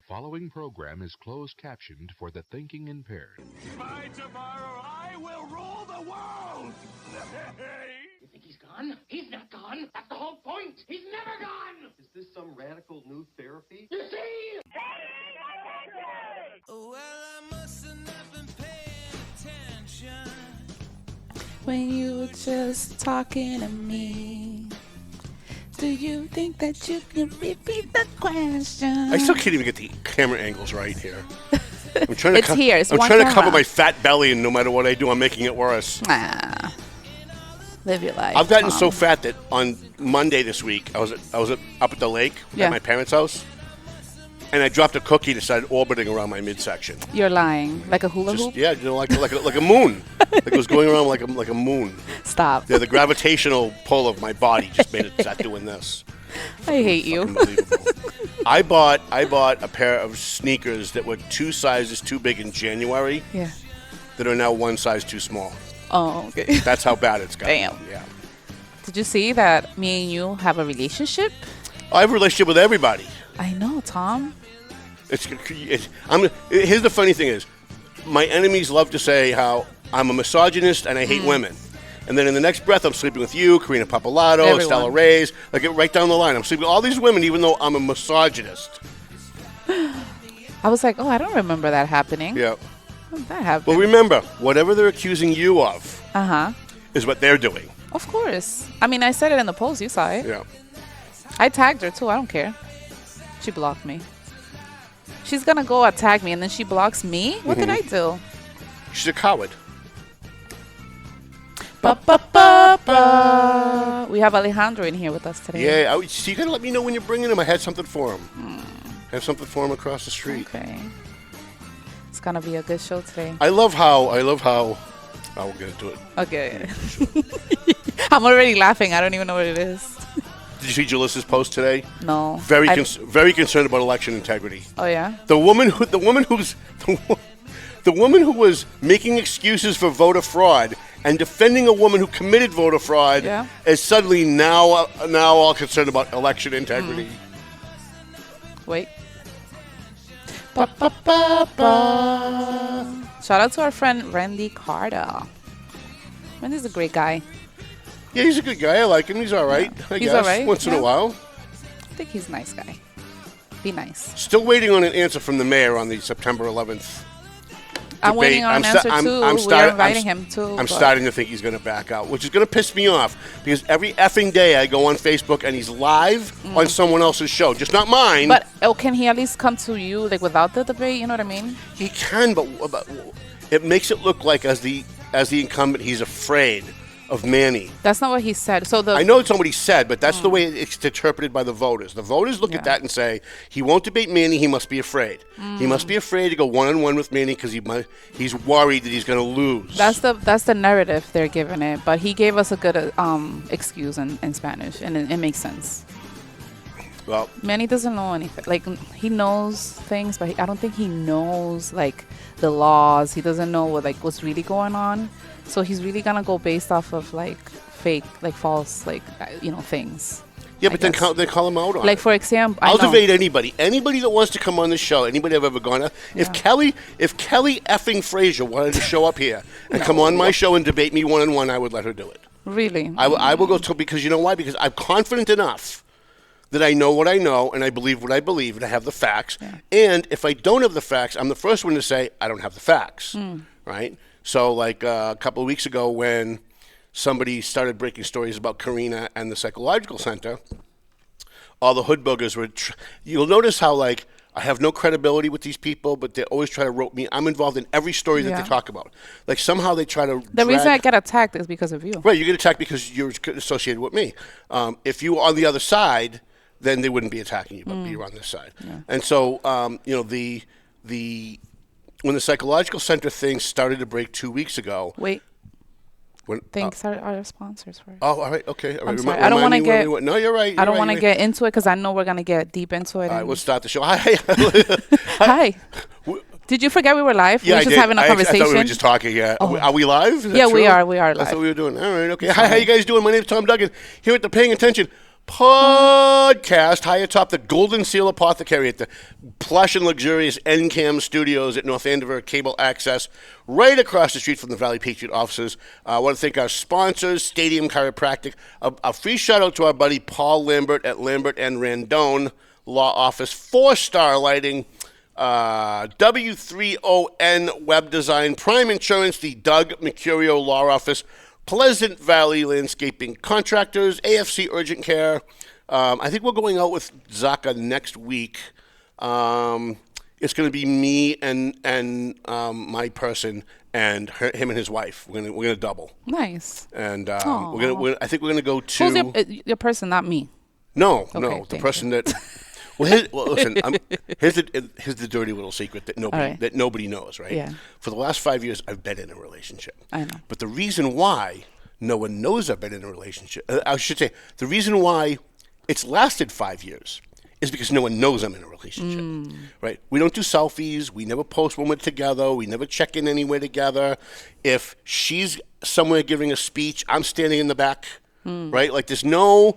Following program is closed captioned for the thinking impaired. By tomorrow, I will rule the world! You think he's gone? He's not gone. That's the whole point. He's never gone. Is this some radical new therapy? You see? Well, I must have not been paying attention when you were just talking to me. Do you think that you can repeat the question? I still can't even get the camera angles right here. I'm trying to It's here. It's I'm one trying to camera. cover my fat belly, and no matter what I do, I'm making it worse. Live your life. I've gotten Tom. so fat that on Monday this week, I was up at the lake Yeah. at my parents' house, and I dropped a cookie and started orbiting around my midsection. You're lying. Like a hula hoop? Yeah, like a moon. Like it was going around like a moon. Stop. Yeah, the gravitational pull of my body just made it start doing this. I hate you. Unbelievable. I bought a pair of sneakers that were 2 sizes too big in January. Yeah. That are now 1 size too small. Oh, okay. That's how bad it's gotten. Damn. Yeah. Did you see that me and you have a relationship? I have a relationship with everybody. I know, Tom. Here's the funny thing is, my enemies love to say how I'm a misogynist and I hate women. And then in the next breath, I'm sleeping with you, Carina Pappalardo, Everyone. Estella Reyes. Like, right down the line. I'm sleeping with all these women even though I'm a misogynist. I was like, oh, I don't remember that happening. Yeah. When did that happened? Well, remember, whatever they're accusing you of Uh-huh. is what they're doing. Of course. I mean, I said it in the post. You saw it. Yeah. I tagged her, too. I don't care. She blocked me. She's going to go attack me, and then she blocks me? What did I do? She's a coward. Ba-ba-ba-ba. We have Alejandro in here with us today. Yeah, so you got to let me know when you're bringing him. I had something for him. Have something for him across the street. Okay. It's going to be a good show today. I love how. Oh, we'll get into it. Okay. I'm already laughing. I don't even know what it is. Did you see Jalissa's post today? No. Very concerned about election integrity. Oh, yeah? The woman who was making excuses for voter fraud and defending a woman who committed voter fraud is suddenly now all concerned about election integrity. Wait. Ba-ba-ba-ba. Shout out to our friend Randy Carter. Randy's a great guy. Yeah, he's a good guy. I like him. He's all right. I He's guess. all right, Once in yeah. a while. I think he's a nice guy. Be nice. Still waiting on an answer from the mayor on the September 11th. I'm waiting on an answer too. We're inviting him too. I'm starting to think he's going to back out, which is going to piss me off because every effing day I go on Facebook and he's live on someone else's show, just not mine. But can he at least come to you like without the debate? You know what I mean? He can, but it makes it look like as the incumbent he's afraid of Manny. That's not what he said. I know it's not what he said, but that's the way it's interpreted by the voters. The voters look at that and say, he won't debate Manny, he must be afraid. He must be afraid to go one-on-one with Manny because he's worried that he's going to lose. That's the narrative they're giving it. But he gave us a good excuse in Spanish, and it makes sense. Well, Manny doesn't know anything. Like, he knows things, but I don't think he knows, like, the laws. He doesn't know what's really going on. So he's really going to go based off of, like, fake, like, false, like, things. Yeah, but then they call him out on Like, it. for example, I'll debate anybody that wants to come on the show. Anybody I've ever gone to. If Kelly effing Frazier wanted to show up here and come on my show and debate me one-on-one, I would let her do it. Really? I will go to, because you know why? Because I'm confident enough that I know what I know and I believe what I believe and I have the facts. Yeah. And if I don't have the facts, I'm the first one to say I don't have the facts, right? So like a couple of weeks ago when somebody started breaking stories about Carina and the psychological center, all the hood boogers were, you'll notice how like I have no credibility with these people, but they always try to rope me. I'm involved in every story that they talk about. Like somehow they try to The reason I get attacked is because of you. Right, you get attacked because you're associated with me. If you were on the other side, then they wouldn't be attacking you, but you're on this side. Yeah. And so, when the psychological center thing started to break 2 weeks ago. Wait. Thanks our sponsors first. Oh, all right, okay. All right. I'm sorry. I don't want to get. No, you're right. I don't want to get into it because I know we're gonna get deep into it. All right, we'll start the show. Hi. Hi. Did you forget we were live? Yeah, we were just having a conversation. I thought we were just talking. Yeah. Oh. Are we live? Yeah, we are. We are live. That's what we were doing. All right. Okay. Hi. How you guys doing? My name is Tom Duggan. Here at the Paying Attention podcast high atop the Golden Seal Apothecary at the plush and luxurious NCAM Studios at North Andover Cable Access, right across the street from the Valley Patriot offices. I want to thank our sponsors, Stadium Chiropractic. A free shout out to our buddy Paul Lambert at Lambert and Randone Law Office, 4-star lighting, W3ON Web Design, Prime Insurance, the Doug Mercurio Law Office, Pleasant Valley Landscaping Contractors, AFC Urgent Care. I think we're going out with Zaka next week. It's going to be me and my person and him and his wife. We're gonna double. Nice. And I think we're gonna go to. Who's your person? Not me. No, Okay, no, the thank person you. that. Listen. Here's the dirty little secret that nobody knows, right? Yeah. For the last 5 years, I've been in a relationship. I know. But the reason why no one knows I've been in a relationship, I should say, the reason why it's lasted 5 years is because no one knows I'm in a relationship, right? We don't do selfies. We never post when we're together. We never check in anywhere together. If she's somewhere giving a speech, I'm standing in the back, right? Like there's no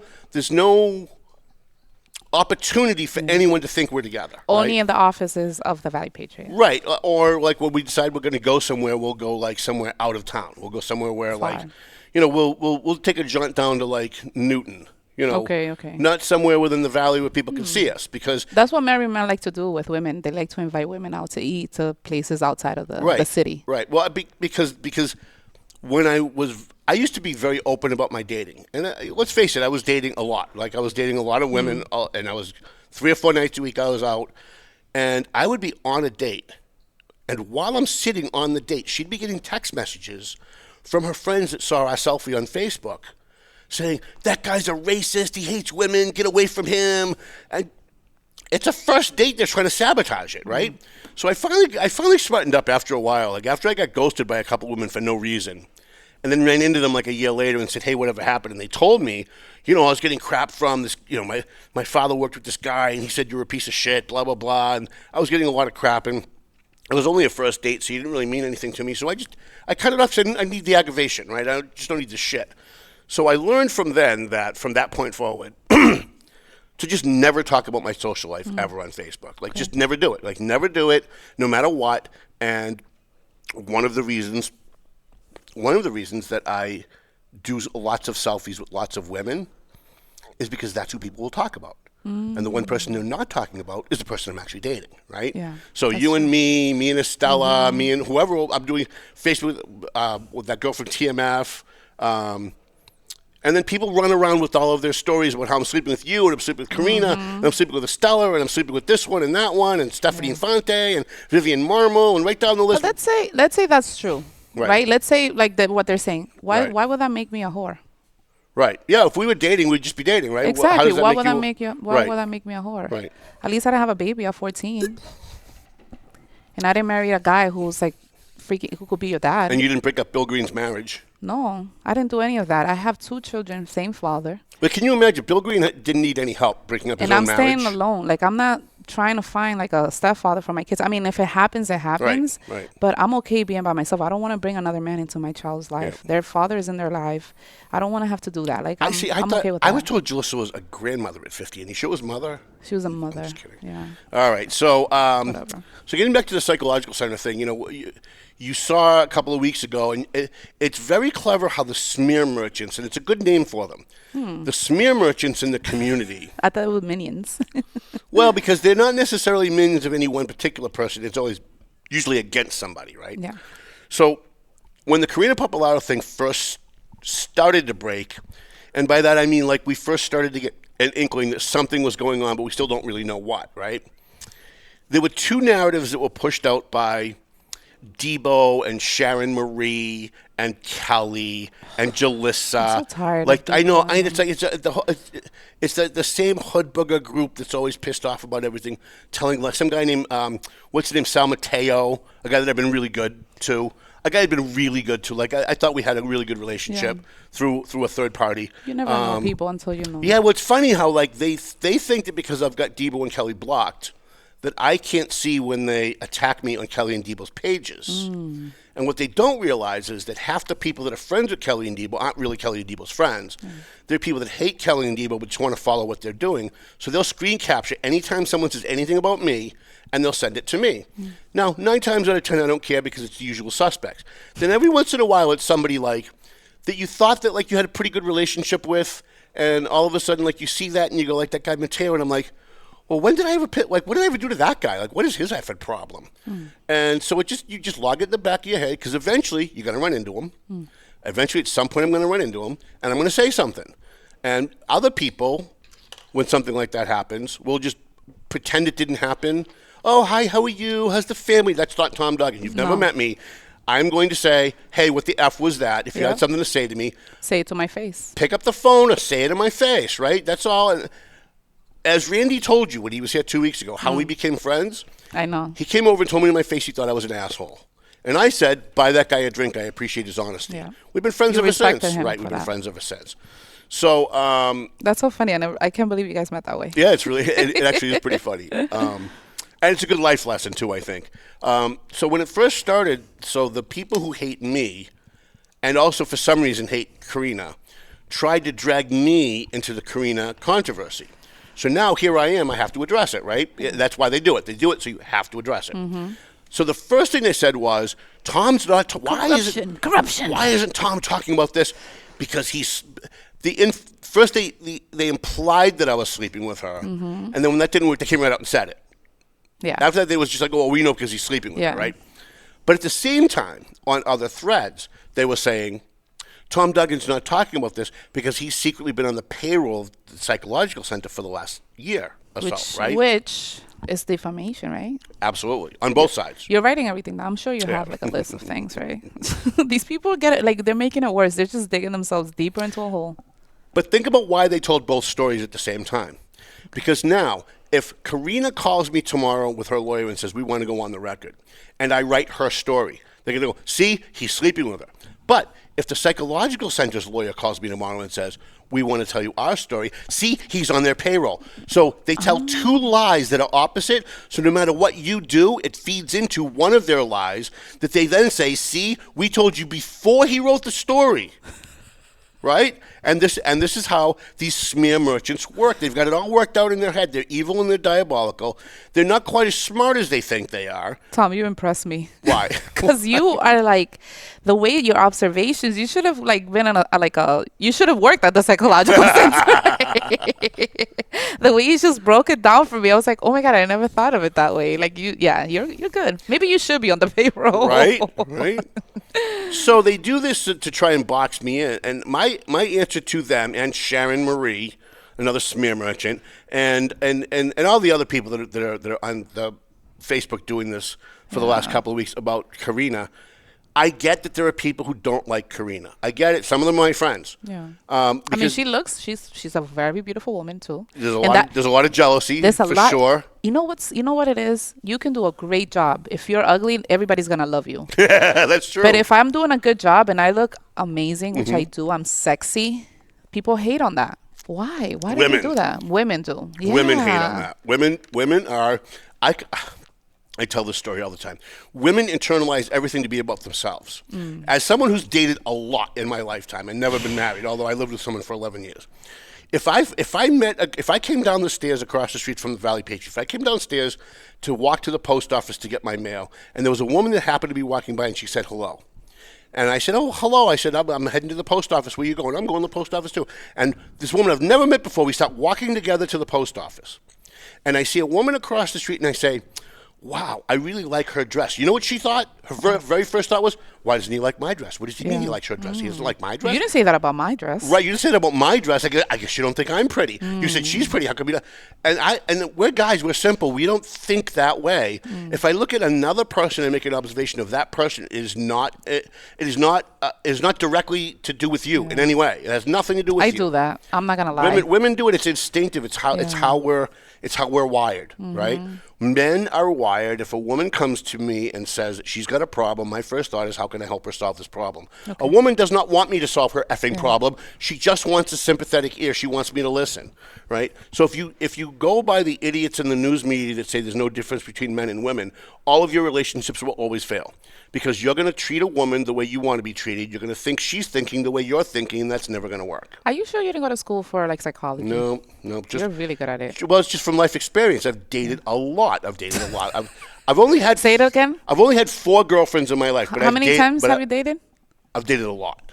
opportunity for anyone to think we're together. Only right? in the offices of the Valley Patriot. Right. Or like when we decide we're going to go somewhere, we'll go like somewhere out of town. We'll go somewhere where like, we'll take a jaunt down to like Newton. Okay. Not somewhere within the valley where people can see us, because That's what married men like to do with women. They like to invite women out to eat to places outside of the city. Right. Well, because when I used to be very open about my dating, and let's face it, I was dating a lot. Like I was dating a lot of women, and I was 3 or 4 nights a week I was out, and I would be on a date, and while I'm sitting on the date, she'd be getting text messages from her friends that saw our selfie on Facebook, saying, that guy's a racist, he hates women, get away from him. And it's a first date, they're trying to sabotage it, right? So I finally smartened up after a while, like after I got ghosted by a couple women for no reason, and then ran into them like a year later and said, hey, whatever happened? And they told me, I was getting crap from this, my father worked with this guy and he said you're a piece of shit, blah, blah, blah. And I was getting a lot of crap, and it was only a first date, so he didn't really mean anything to me. So I cut it off, said I need the aggravation, right? I just don't need the shit. So I learned from that point forward, to just never talk about my social life ever on Facebook. Like, just never do it. Like, never do it, no matter what. And one of the reasons that I do lots of selfies with lots of women is because that's who people will talk about. And the one person they're not talking about is the person I'm actually dating, right? Yeah, so you and me and Estella, me and whoever I'm doing Facebook with that girl from TMF. And then people run around with all of their stories about how I'm sleeping with you, and I'm sleeping with Carina, and I'm sleeping with Estella, and I'm sleeping with this one and that one, and Stephanie Infante, and Vivian Marmo, and right down the list. But let's say that's true, right? Let's say like what they're saying. Why would that make me a whore? Right. Yeah. If we were dating, we'd just be dating, right? Exactly. Why would that make you? Why would that make me a whore? Right. At least I didn't have a baby at 14, and I didn't marry a guy who's like freaking who could be your dad. And you didn't break up Bill Green's marriage. No, I didn't do any of that. I have 2 children, same father. But can you imagine? Bill Green didn't need any help breaking up his own marriage. And I'm staying alone. Like, I'm not trying to find like a stepfather for my kids. I mean, if it happens, it happens. Right. But I'm okay being by myself. I don't want to bring another man into my child's life. Their father is in their life. I don't want to have to like I'm okay with that. I was told Jalissa was a grandmother at 50, and he sure was mother. She was a mother. I'm just kidding. Yeah. All right. So, Whatever. So getting back to the psychological side of the thing, you saw a couple of weeks ago, and it's very clever how the smear merchants, and it's a good name for them, the smear merchants in the community. I thought it was minions. Well, because they're not necessarily minions of any one particular person. It's always usually against somebody, right? Yeah. So when the Carina Pappalardo thing first started to break, and by that I mean like we first started to get an inkling that something was going on, but we still don't really know what, right? There were 2 narratives that were pushed out by Debo and Sharon Marie and Kelly and Jalissa. I'm so tired. Like I know, it's the same hood booger group that's always pissed off about everything. Telling like some guy named what's his name, Sal Mateo, a guy that I've been really good to. A guy I've been really good to. Like I thought we had a really good relationship through a third party. You never know people until you know. Yeah, well, it's funny how like they think that because I've got Debo and Kelly blocked, that I can't see when they attack me on Kelly and Debo's pages. And And what they don't realize is that half the people that are friends with Kelly and Debo aren't really Kelly and Debo's friends. They're people that hate Kelly and Debo but just want to follow what they're doing. So they'll screen capture anytime someone says anything about me, and they'll send it to me. Now, 9 times out of 10, I don't care because it's the usual suspects. Then every once in a while, it's somebody like that you thought that like you had a pretty good relationship with, and all of a sudden, like you see that and you go like, that guy Mateo, and I'm like, well, when did I ever what did I ever do to that guy? Like, what is his effing problem? And so you just log it in the back of your head because eventually you're going to run into him. Eventually, at some point, I'm going to run into him, and I'm going to say something. And other people, when something like that happens, will just pretend it didn't happen. Oh, hi, how are you? How's the family? That's not Tom Duggan. You've never met me. I'm going to say, hey, what the F was that? If you had something to say to me. Say it to my face. Pick up the phone or say it in my face, right? That's all. And as Randy told you when he was here 2 weeks ago, how we became friends. I know. He came over and told me to my face he thought I was an asshole. And I said, buy that guy a drink. I appreciate his honesty. Yeah. We've been friends You ever since. respected him Right, for we've been that. friends ever since. So, That's so funny. I can't believe you guys met that way. yeah, it's really, it actually is pretty funny. And it's a good life lesson, too, I think. So when it first started, so the people who hate me and also for some reason hate Carina tried to drag me into the Carina controversy. So now here I am, I have to address it, right? That's why they do it. They do it so you have to address it. So the first thing they said was, Tom's not, Corruption. Why isn't Tom talking about this? Because he's, first they implied that I was sleeping with her. And then when that didn't work, they came right out and said it. Yeah. After that, they was just like, oh, well, we know because he's sleeping with her, right? But at the same time, on other threads, they were saying, Tom Duggan's not talking about this because he's secretly been on the payroll of the psychological center for the last year or so, right? Which is defamation, right? Absolutely. On both sides. You're writing everything down. I'm sure you have like a list of things, right? These people get it, like they're making it worse. They're just digging themselves deeper into a hole. But think about why they told both stories at the same time. Because now, if Carina calls me tomorrow with her lawyer and says, we want to go on the record, and I write her story, they're going to go, see, he's sleeping with her. But if the psychological center's lawyer calls me tomorrow and says, we want to tell you our story, see, he's on their payroll. So they tell two lies that are opposite. So no matter what you do, it feeds into one of their lies that they then say, see, we told you before he wrote the story. Right? And this is how these smear merchants work. They've got it all worked out in their head. They're evil and they're diabolical. They're not quite as smart as they think they are. Tom, you impress me. Why? Because you are like, the way your observations, you should have like been you should have worked at the psychological center. The way you just broke it down for me, I was like, oh my God, I never thought of it that way. Like you're good. Maybe you should be on the payroll. Right? So they do this to try and box me in. And my answer to them and Sharon Marie, another smear merchant, and all the other people that are on the Facebook doing this for the last couple of weeks about Carina, I get that there are people who don't like Carina. I get it. Some of them are my friends. Yeah. I mean, she's a very beautiful woman too. There's a lot of jealousy for sure. You know what it is? You can do a great job. If you're ugly, everybody's gonna love you. Yeah, that's true. But if I'm doing a good job and I look amazing, which I do, I'm sexy, people hate on that. Why? Why do they do that? Women do. Yeah. Women hate on that. Women are I tell this story all the time. Women internalize everything to be about themselves. As someone who's dated a lot in my lifetime and never been married, although I lived with someone for 11 years, if I came down the stairs across the street from the Valley Patriot, if I came downstairs to walk to the post office to get my mail, and there was a woman that happened to be walking by and she said hello. And I said, oh, hello. I said, I'm heading to the post office. Where are you going? I'm going to the post office too. And this woman I've never met before, we start walking together to the post office. And I see a woman across the street and I say, wow, I really like her dress. You know what she thought? Her very first thought was, why doesn't he like my dress? What does he mean he likes her dress? He doesn't like my dress? You didn't say that about my dress. Right, you didn't say that about my dress. I guess you don't think I'm pretty. You said she's pretty. How come you don't? And we're guys, we're simple. We don't think that way. If I look at another person and make an observation of that person, it is not directly to do with you in any way. It has nothing to do with you. I do that. I'm not gonna lie. Women do it. It's instinctive. It's how we're wired, right? Men are wired. If a woman comes to me and says she's got a problem, my first thought is, how can I help her solve this problem? A woman does not want me to solve her effing problem. She just wants a sympathetic ear. She wants me to listen, right? So if you go by the idiots in the news media that say there's no difference between men and women, all of your relationships will always fail because you're going to treat a woman the way you want to be treated. You're going to think she's thinking the way you're thinking, and that's never going to work. Are you sure you didn't go to school for like psychology? No. You're really good at it. Well, it's just from life experience. I've dated a lot. I've only had. Say it again. I've only had 4 girlfriends in my life. But How many times have you dated? I've dated a lot.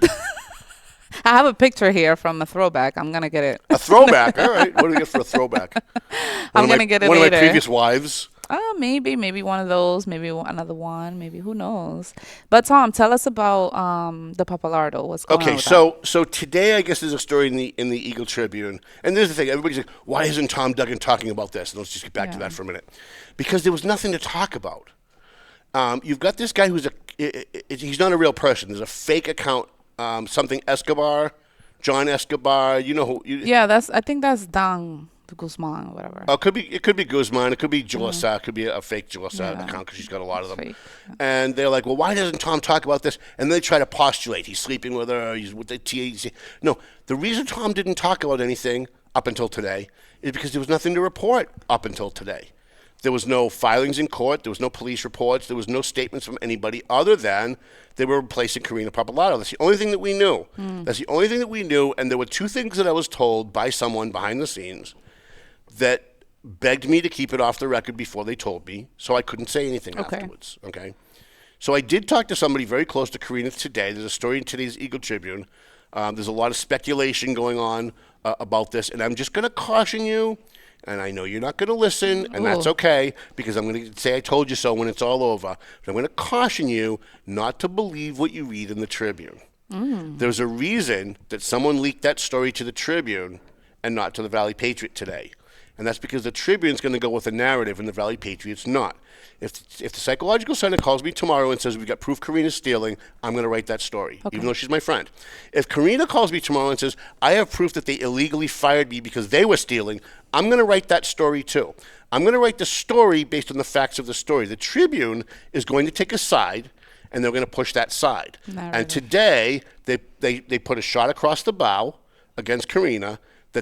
I have a picture here from a throwback. I'm gonna get it. A throwback. All right. What do we get for a throwback? I'm gonna get it later. One of my later. previous wives. Maybe one of those, maybe another one, maybe who knows. But Tom, tell us about the Pappalardo. What's going on with so today I guess there's a story in the Eagle Tribune, and there's the thing. Everybody's like, why isn't Tom Duggan talking about this? And let's just get back to that for a minute, because there was nothing to talk about. You've got this guy who's he's not a real person. There's a fake account, something Escobar, John Escobar. You know who? I think that's Dang. Guzman or whatever. Oh, it could be Guzman. It could be Julissa. It could be a fake Julissa account because she's got a lot of them. Fake. And they're like, well, why doesn't Tom talk about this? And they try to postulate. He's sleeping with her. He's with the THC. No, the reason Tom didn't talk about anything up until today is because there was nothing to report up until today. There was no filings in court. There was no police reports. There was no statements from anybody other than they were replacing Carina Pappalardo. That's the only thing that we knew. That's the only thing that we knew. And there were 2 things that I was told by someone behind the scenes that begged me to keep it off the record before they told me, so I couldn't say anything afterwards. Okay. So I did talk to somebody very close to Carina today. There's a story in today's Eagle Tribune. There's a lot of speculation going on about this, and I'm just going to caution you, and I know you're not going to listen, and that's okay, because I'm going to say I told you so when it's all over, but I'm going to caution you not to believe what you read in the Tribune. There's a reason that someone leaked that story to the Tribune and not to the Valley Patriot today. And that's because the Tribune's going to go with a narrative and the Valley Patriot's not. If the Psychological Center calls me tomorrow and says, we've got proof Carina's stealing, I'm going to write that story, even though she's my friend. If Carina calls me tomorrow and says, I have proof that they illegally fired me because they were stealing, I'm going to write that story too. I'm going to write the story based on the facts of the story. The Tribune is going to take a side, and they're going to push that side. And today, they put a shot across the bow against Carina,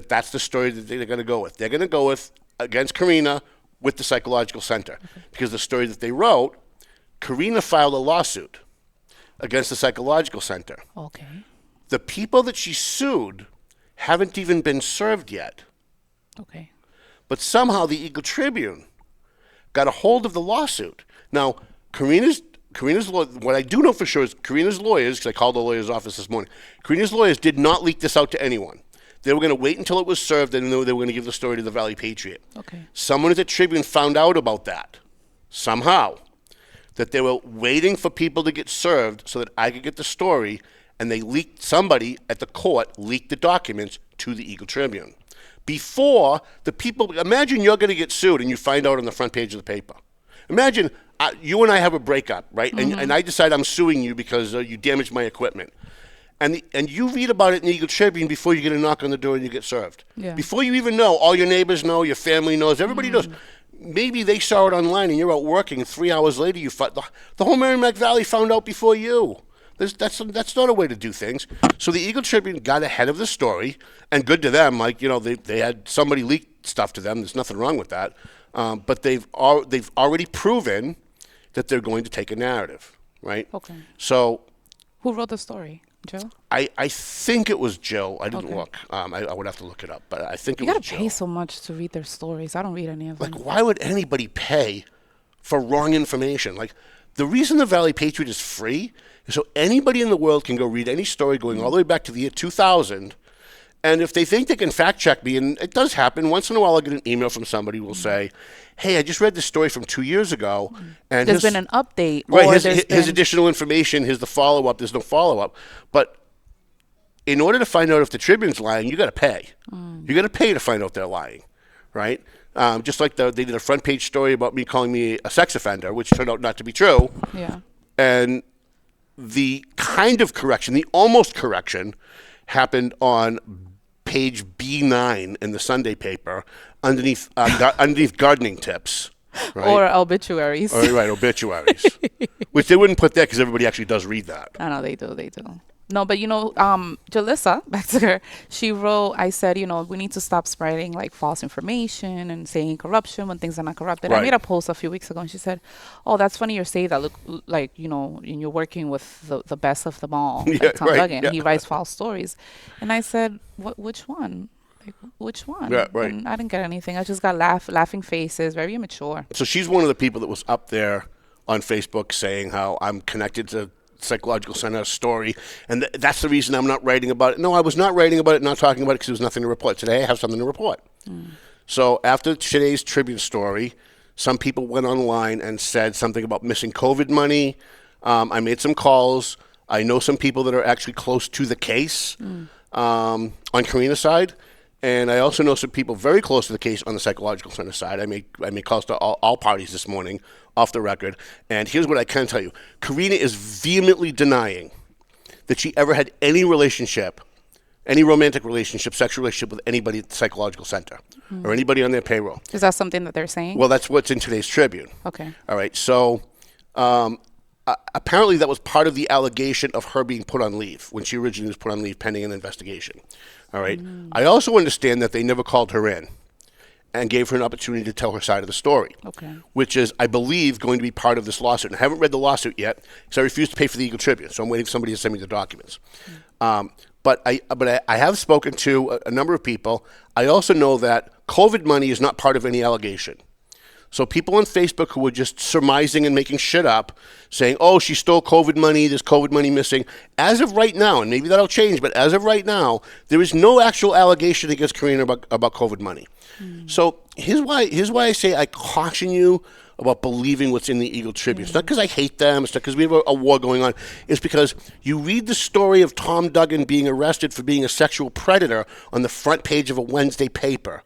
that's the story that they're going to go with. They're going to go with, against Carina, with the Psychological Center. Because the story that they wrote, Carina filed a lawsuit against the Psychological Center. Okay. The people that she sued haven't even been served yet. Okay. But somehow the Eagle Tribune got a hold of the lawsuit. Now, Carina's what I do know for sure is Carina's lawyers, because I called the lawyer's office this morning, Carina's lawyers did not leak this out to anyone. They were going to wait until it was served, and they were going to give the story to the Valley Patriot. Okay. Someone at the Tribune found out about that, somehow, that they were waiting for people to get served so that I could get the story, and somebody at the court leaked the documents to the Eagle Tribune. Before the people, imagine you're going to get sued and you find out on the front page of the paper. Imagine you and I have a breakup, right? And I decide I'm suing you because you damaged my equipment. And you read about it in the Eagle Tribune before you get a knock on the door and you get served. Yeah. Before you even know, all your neighbors know, your family knows, everybody knows. Maybe they saw it online and you're out working, and 3 hours later the whole Merrimack Valley found out before you. That's not a way to do things. So the Eagle Tribune got ahead of the story, and good to them. Like, they had somebody leak stuff to them. There's nothing wrong with that. But they've already proven that they're going to take a narrative, right? Okay. So who wrote the story? Jill? I think it was Jill. I didn't look. I would have to look it up, but I think it was Jill. You gotta pay so much to read their stories. I don't read any of them. Like, why would anybody pay for wrong information? Like, the reason the Valley Patriot is free is so anybody in the world can go read any story going all the way back to the year 2000. And if they think they can fact check me, and it does happen, once in a while I'll get an email from somebody who will say, hey, I just read this story from 2 years ago. And there's been an update. Right, here's additional information, here's the follow-up, there's no follow-up. But in order to find out if the Tribune's lying, you got to pay. You got to pay to find out they're lying, right? Just like they did a front-page story about me calling me a sex offender, which turned out not to be true. Yeah. And the kind of correction, the almost correction, happened on page B9 in the Sunday paper underneath gardening tips. Right? Or obituaries. Right, obituaries. Which they wouldn't put there because everybody actually does read that. I know they do. No, but Jalissa, back to her, she wrote, I said, we need to stop spreading like false information and saying corruption when things are not corrupted. I Right. made a post a few weeks ago and she said, oh, that's funny you're saying that. Look, like, and you're working with the best of them all. Yeah, Like Tom right, Duggan. yeah. He writes false stories. And I said, which one? Like, which one? Yeah, right. And I didn't get anything. I just got laughing faces, very immature. So she's one of the people that was up there on Facebook saying how I'm connected to Psychological Center story, and that's the reason I'm not writing about it. No, I was not writing about it, not talking about it because there was nothing to report. Today I have something to report. So after today's Tribune story, some people went online and said something about missing COVID money. I made some calls. I know some people that are actually close to the case on Carina's side. And I also know some people very close to the case on the Psychological Center side. I made calls to all parties this morning off the record. And here's what I can tell you. Carina is vehemently denying that she ever had any relationship, any romantic relationship, sexual relationship with anybody at the Psychological Center or anybody on their payroll. Is that something that they're saying? Well, that's what's in today's Tribune. Okay. All right. So apparently that was part of the allegation of her being put on leave when she originally was put on leave pending an investigation. All right. I also understand that they never called her in and gave her an opportunity to tell her side of the story. Okay. Which is, I believe, going to be part of this lawsuit. And I haven't read the lawsuit yet because I refuse to pay for the Eagle Tribune. So I'm waiting for somebody to send me the documents. But I have spoken to a number of people. I also know that COVID money is not part of any allegation. So people on Facebook who were just surmising and making shit up, saying, oh, she stole COVID money, there's COVID money missing. As of right now, and maybe that'll change, but as of right now, there is no actual allegation against Carina about COVID money. So here's why I say I caution you about believing what's in the Eagle Tribune. It's not because I hate them. It's not because we have a war going on. It's because you read the story of Tom Duggan being arrested for being a sexual predator on the front page of a Wednesday paper.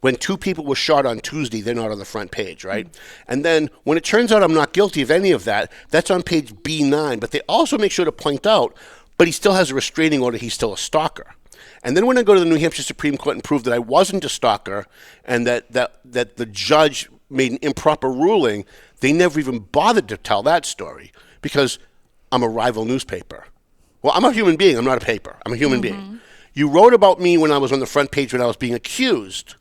When 2 people were shot on Tuesday, they're not on the front page, right? And then when it turns out I'm not guilty of any of that, that's on page B9. But they also make sure to point out, but he still has a restraining order, he's still a stalker. And then when I go to the New Hampshire Supreme Court and prove that I wasn't a stalker and that the judge made an improper ruling, they never even bothered to tell that story because I'm a rival newspaper. Well, I'm a human being. I'm not a paper. I'm a human being. You wrote about me when I was on the front page when I was being accused.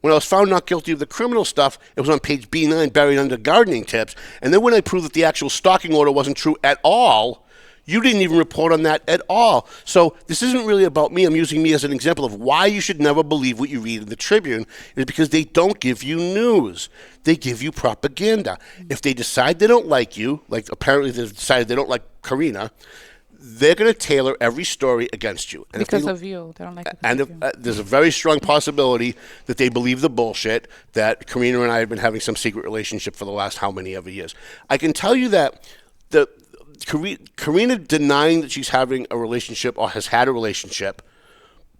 When I was found not guilty of the criminal stuff, it was on page B9, buried under gardening tips. And then when I proved that the actual stalking order wasn't true at all, you didn't even report on that at all. So this isn't really about me. I'm using me as an example of why you should never believe what you read in the Tribune, is because they don't give you news. They give you propaganda. If they decide they don't like you, like apparently they've decided they don't like Carina, they're going to tailor every story against you. And Because of you. They don't like it because And of you. there's a very strong possibility that they believe the bullshit that Carina and I have been having some secret relationship for the last how many ever years. I can tell you that Carina denying that she's having a relationship or has had a relationship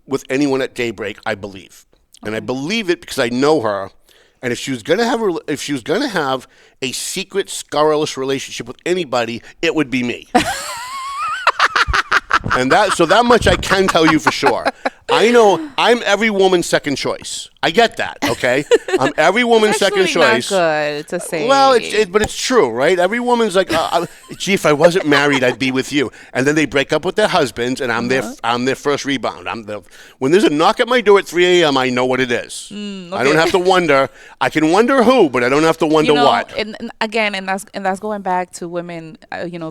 with anyone at Daybreak, I believe. And I believe it because I know her. And if she was going to have a secret, scurrilous relationship with anybody, it would be me. And that much I can tell you for sure. I know I'm every woman's second choice. I get that, okay? I'm every woman's second choice. Not good to say. Well, but it's true, right? Every woman's like, gee, if I wasn't married, I'd be with you. And then they break up with their husbands, and I'm their first rebound. When there's a knock at my door at 3 a.m., I know what it is. Okay. I don't have to wonder. I can wonder who, but I don't have to wonder what. And again, and that's going back to women,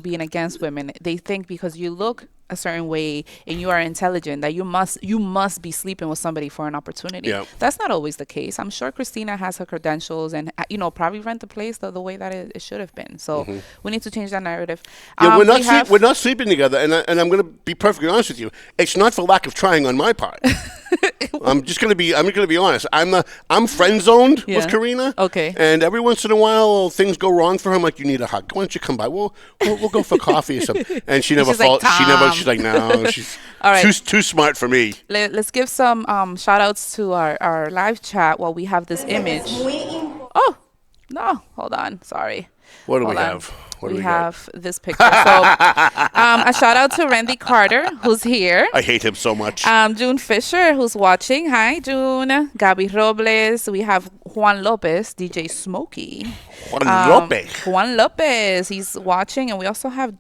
being against women. They think because you look a certain way and you are intelligent that you must be sleeping with somebody for an opportunity. Yeah. That's not always the case. I'm sure Christina has her credentials and probably rent the place the way that it should have been. So we need to change that narrative. Yeah, we're not sleeping together, and I'm going to be perfectly honest with you. It's not for lack of trying on my part. I'm going to be honest. I'm friend zoned with Carina. Okay. And every once in a while things go wrong for her. I'm like, you need a hug. Why don't you come by? We'll go for coffee or something. And she never falls. She's like, no, she's all right. too smart for me. Let's give some shout outs to our live chat while we have this image. Oh, No, hold on. Sorry. What do Hold we on. have? What do We we got? have this picture. So, a shout out to Randy Carter, who's here. I hate him so much. June Fisher, who's watching. Hi, June. Gabby Robles. We have Juan Lopez, DJ Smokey. Juan Lopez. He's watching. And we also have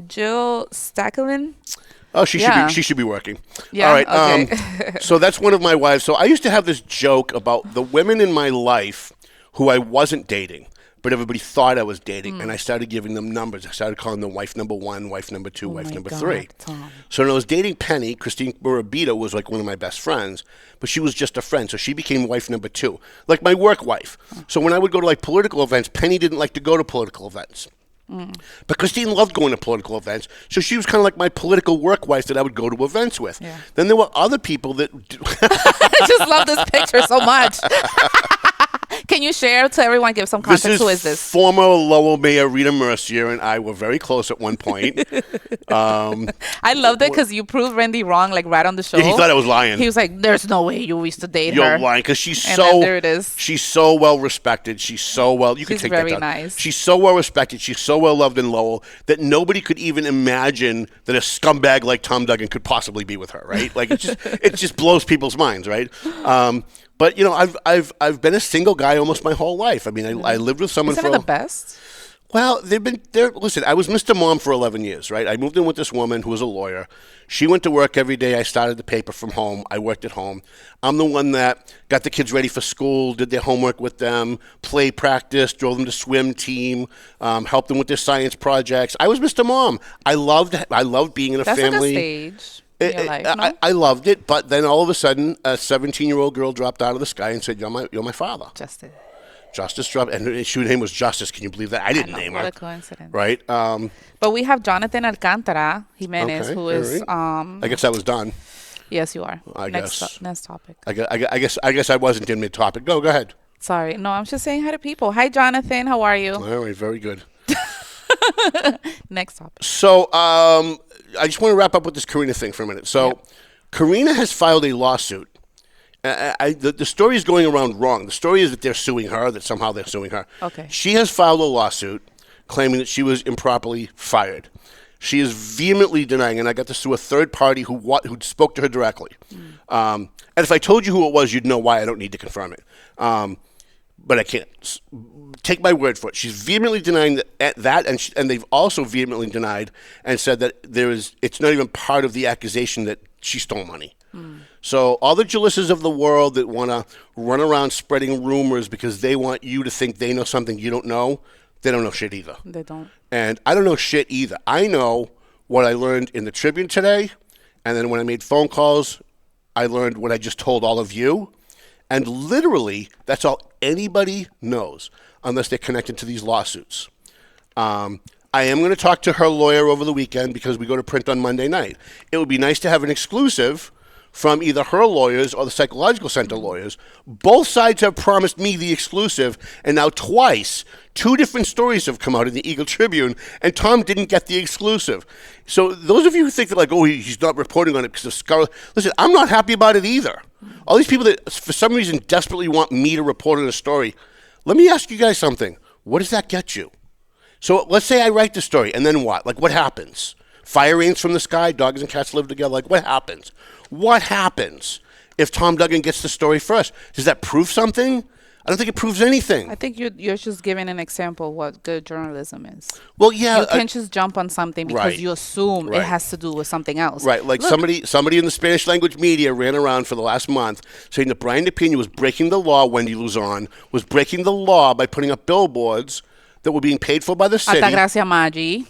Jill Stackelin. Oh, she should be working. Yeah, all right. okay. So that's one of my wives. So I used to have this joke about the women in my life who I wasn't dating, but everybody thought I was dating, and I started giving them numbers. I started calling them wife number 1, wife number 2, wife number 3. Tom. So when I was dating Penny, Christine Burabito was like one of my best friends, but she was just a friend, so she became wife number 2, like my work wife. So when I would go to like political events, Penny didn't like to go to political events. But Christine loved going to political events, so she was kind of like my political work wife that I would go to events with. Yeah. Then there were other people that... I just love this picture so much. Can you share to everyone, give some context? Who is this? Former Lowell Mayor Rita Mercier and I were very close at one point. I loved it because you proved Randy wrong, like right on the show. Yeah, he thought I was lying. He was like, "There's no way you used to date her." You're lying because she's and so. Then there it is. She's so well respected. She's so well. You can She's take very that down. nice. She's so well respected. She's so well loved in Lowell that nobody could even imagine that a scumbag like Tom Duggan could possibly be with her. Right? Like it just blows people's minds. Right? But you know, I've been a single guy almost my whole life. I mean, I lived with someone Isn't for it the best? Well, they've been there. Listen, I was Mr. Mom for 11 years, right? I moved in with this woman who was a lawyer. She went to work every day. I started the paper from home. I worked at home. I'm the one that got the kids ready for school, did their homework with them, play practice, drove them to swim team, helped them with their science projects. I was Mr. Mom. I loved being in a family. That's a good stage in your life, no? I loved it, but then all of a sudden, a 17-year-old girl dropped out of the sky and said, "You're my father." Justice dropped, and her name was Justice. Can you believe that? I didn't name her. What a coincidence. Right? But we have Jonathan Alcantara Jimenez, who is... I guess I was done. Yes, you are. I guess. Next topic. I guess I wasn't in mid-topic. Go ahead. Sorry. No, I'm just saying hi to people. Hi, Jonathan. How are you? All right, very good. Next topic. So I just want to wrap up with this Carina thing for a minute. So Carina has filed a lawsuit. The story is going around wrong. The story is that they're suing her, that somehow they're suing her. Okay. She has filed a lawsuit claiming that she was improperly fired. She is vehemently denying, and I got to sue a third party who spoke to her directly. And if I told you who it was, you'd know why I don't need to confirm it. But I can't. Take my word for it. She's vehemently denying that and they've also vehemently denied and said that it's not even part of the accusation that she stole money. So all the Jalisses of the world that want to run around spreading rumors because they want you to think they know something you don't know, they don't know shit either. They don't. And I don't know shit either. I know what I learned in the Tribune today, and then when I made phone calls, I learned what I just told all of you. And literally, that's all anybody knows, unless they're connected to these lawsuits. I am going to talk to her lawyer over the weekend because we go to print on Monday night. It would be nice to have an exclusive from either her lawyers or the Psychological Center lawyers. Both sides have promised me the exclusive, and now twice, 2 different stories have come out in the Eagle Tribune, and Tom didn't get the exclusive. So those of you who think that, like, oh, he's not reporting on it because of Scarlet, listen, I'm not happy about it either. All these people that, for some reason, desperately want me to report on a story, let me ask you guys something. What does that get you? So let's say I write the story, and then what? Like, what happens? Fire rains from the sky, dogs and cats live together. Like, what happens? What happens if Tom Duggan gets the story first? Does that prove something? I don't think it proves anything. I think you're just giving an example of what good journalism is. Well, yeah. You can't just jump on something because you assume it has to do with something else. Right. Like somebody in the Spanish language media ran around for the last month saying that Brian DePina was breaking the law, Wendy Luzon, was breaking the law by putting up billboards that were being paid for by the city. Altagracia Maggi.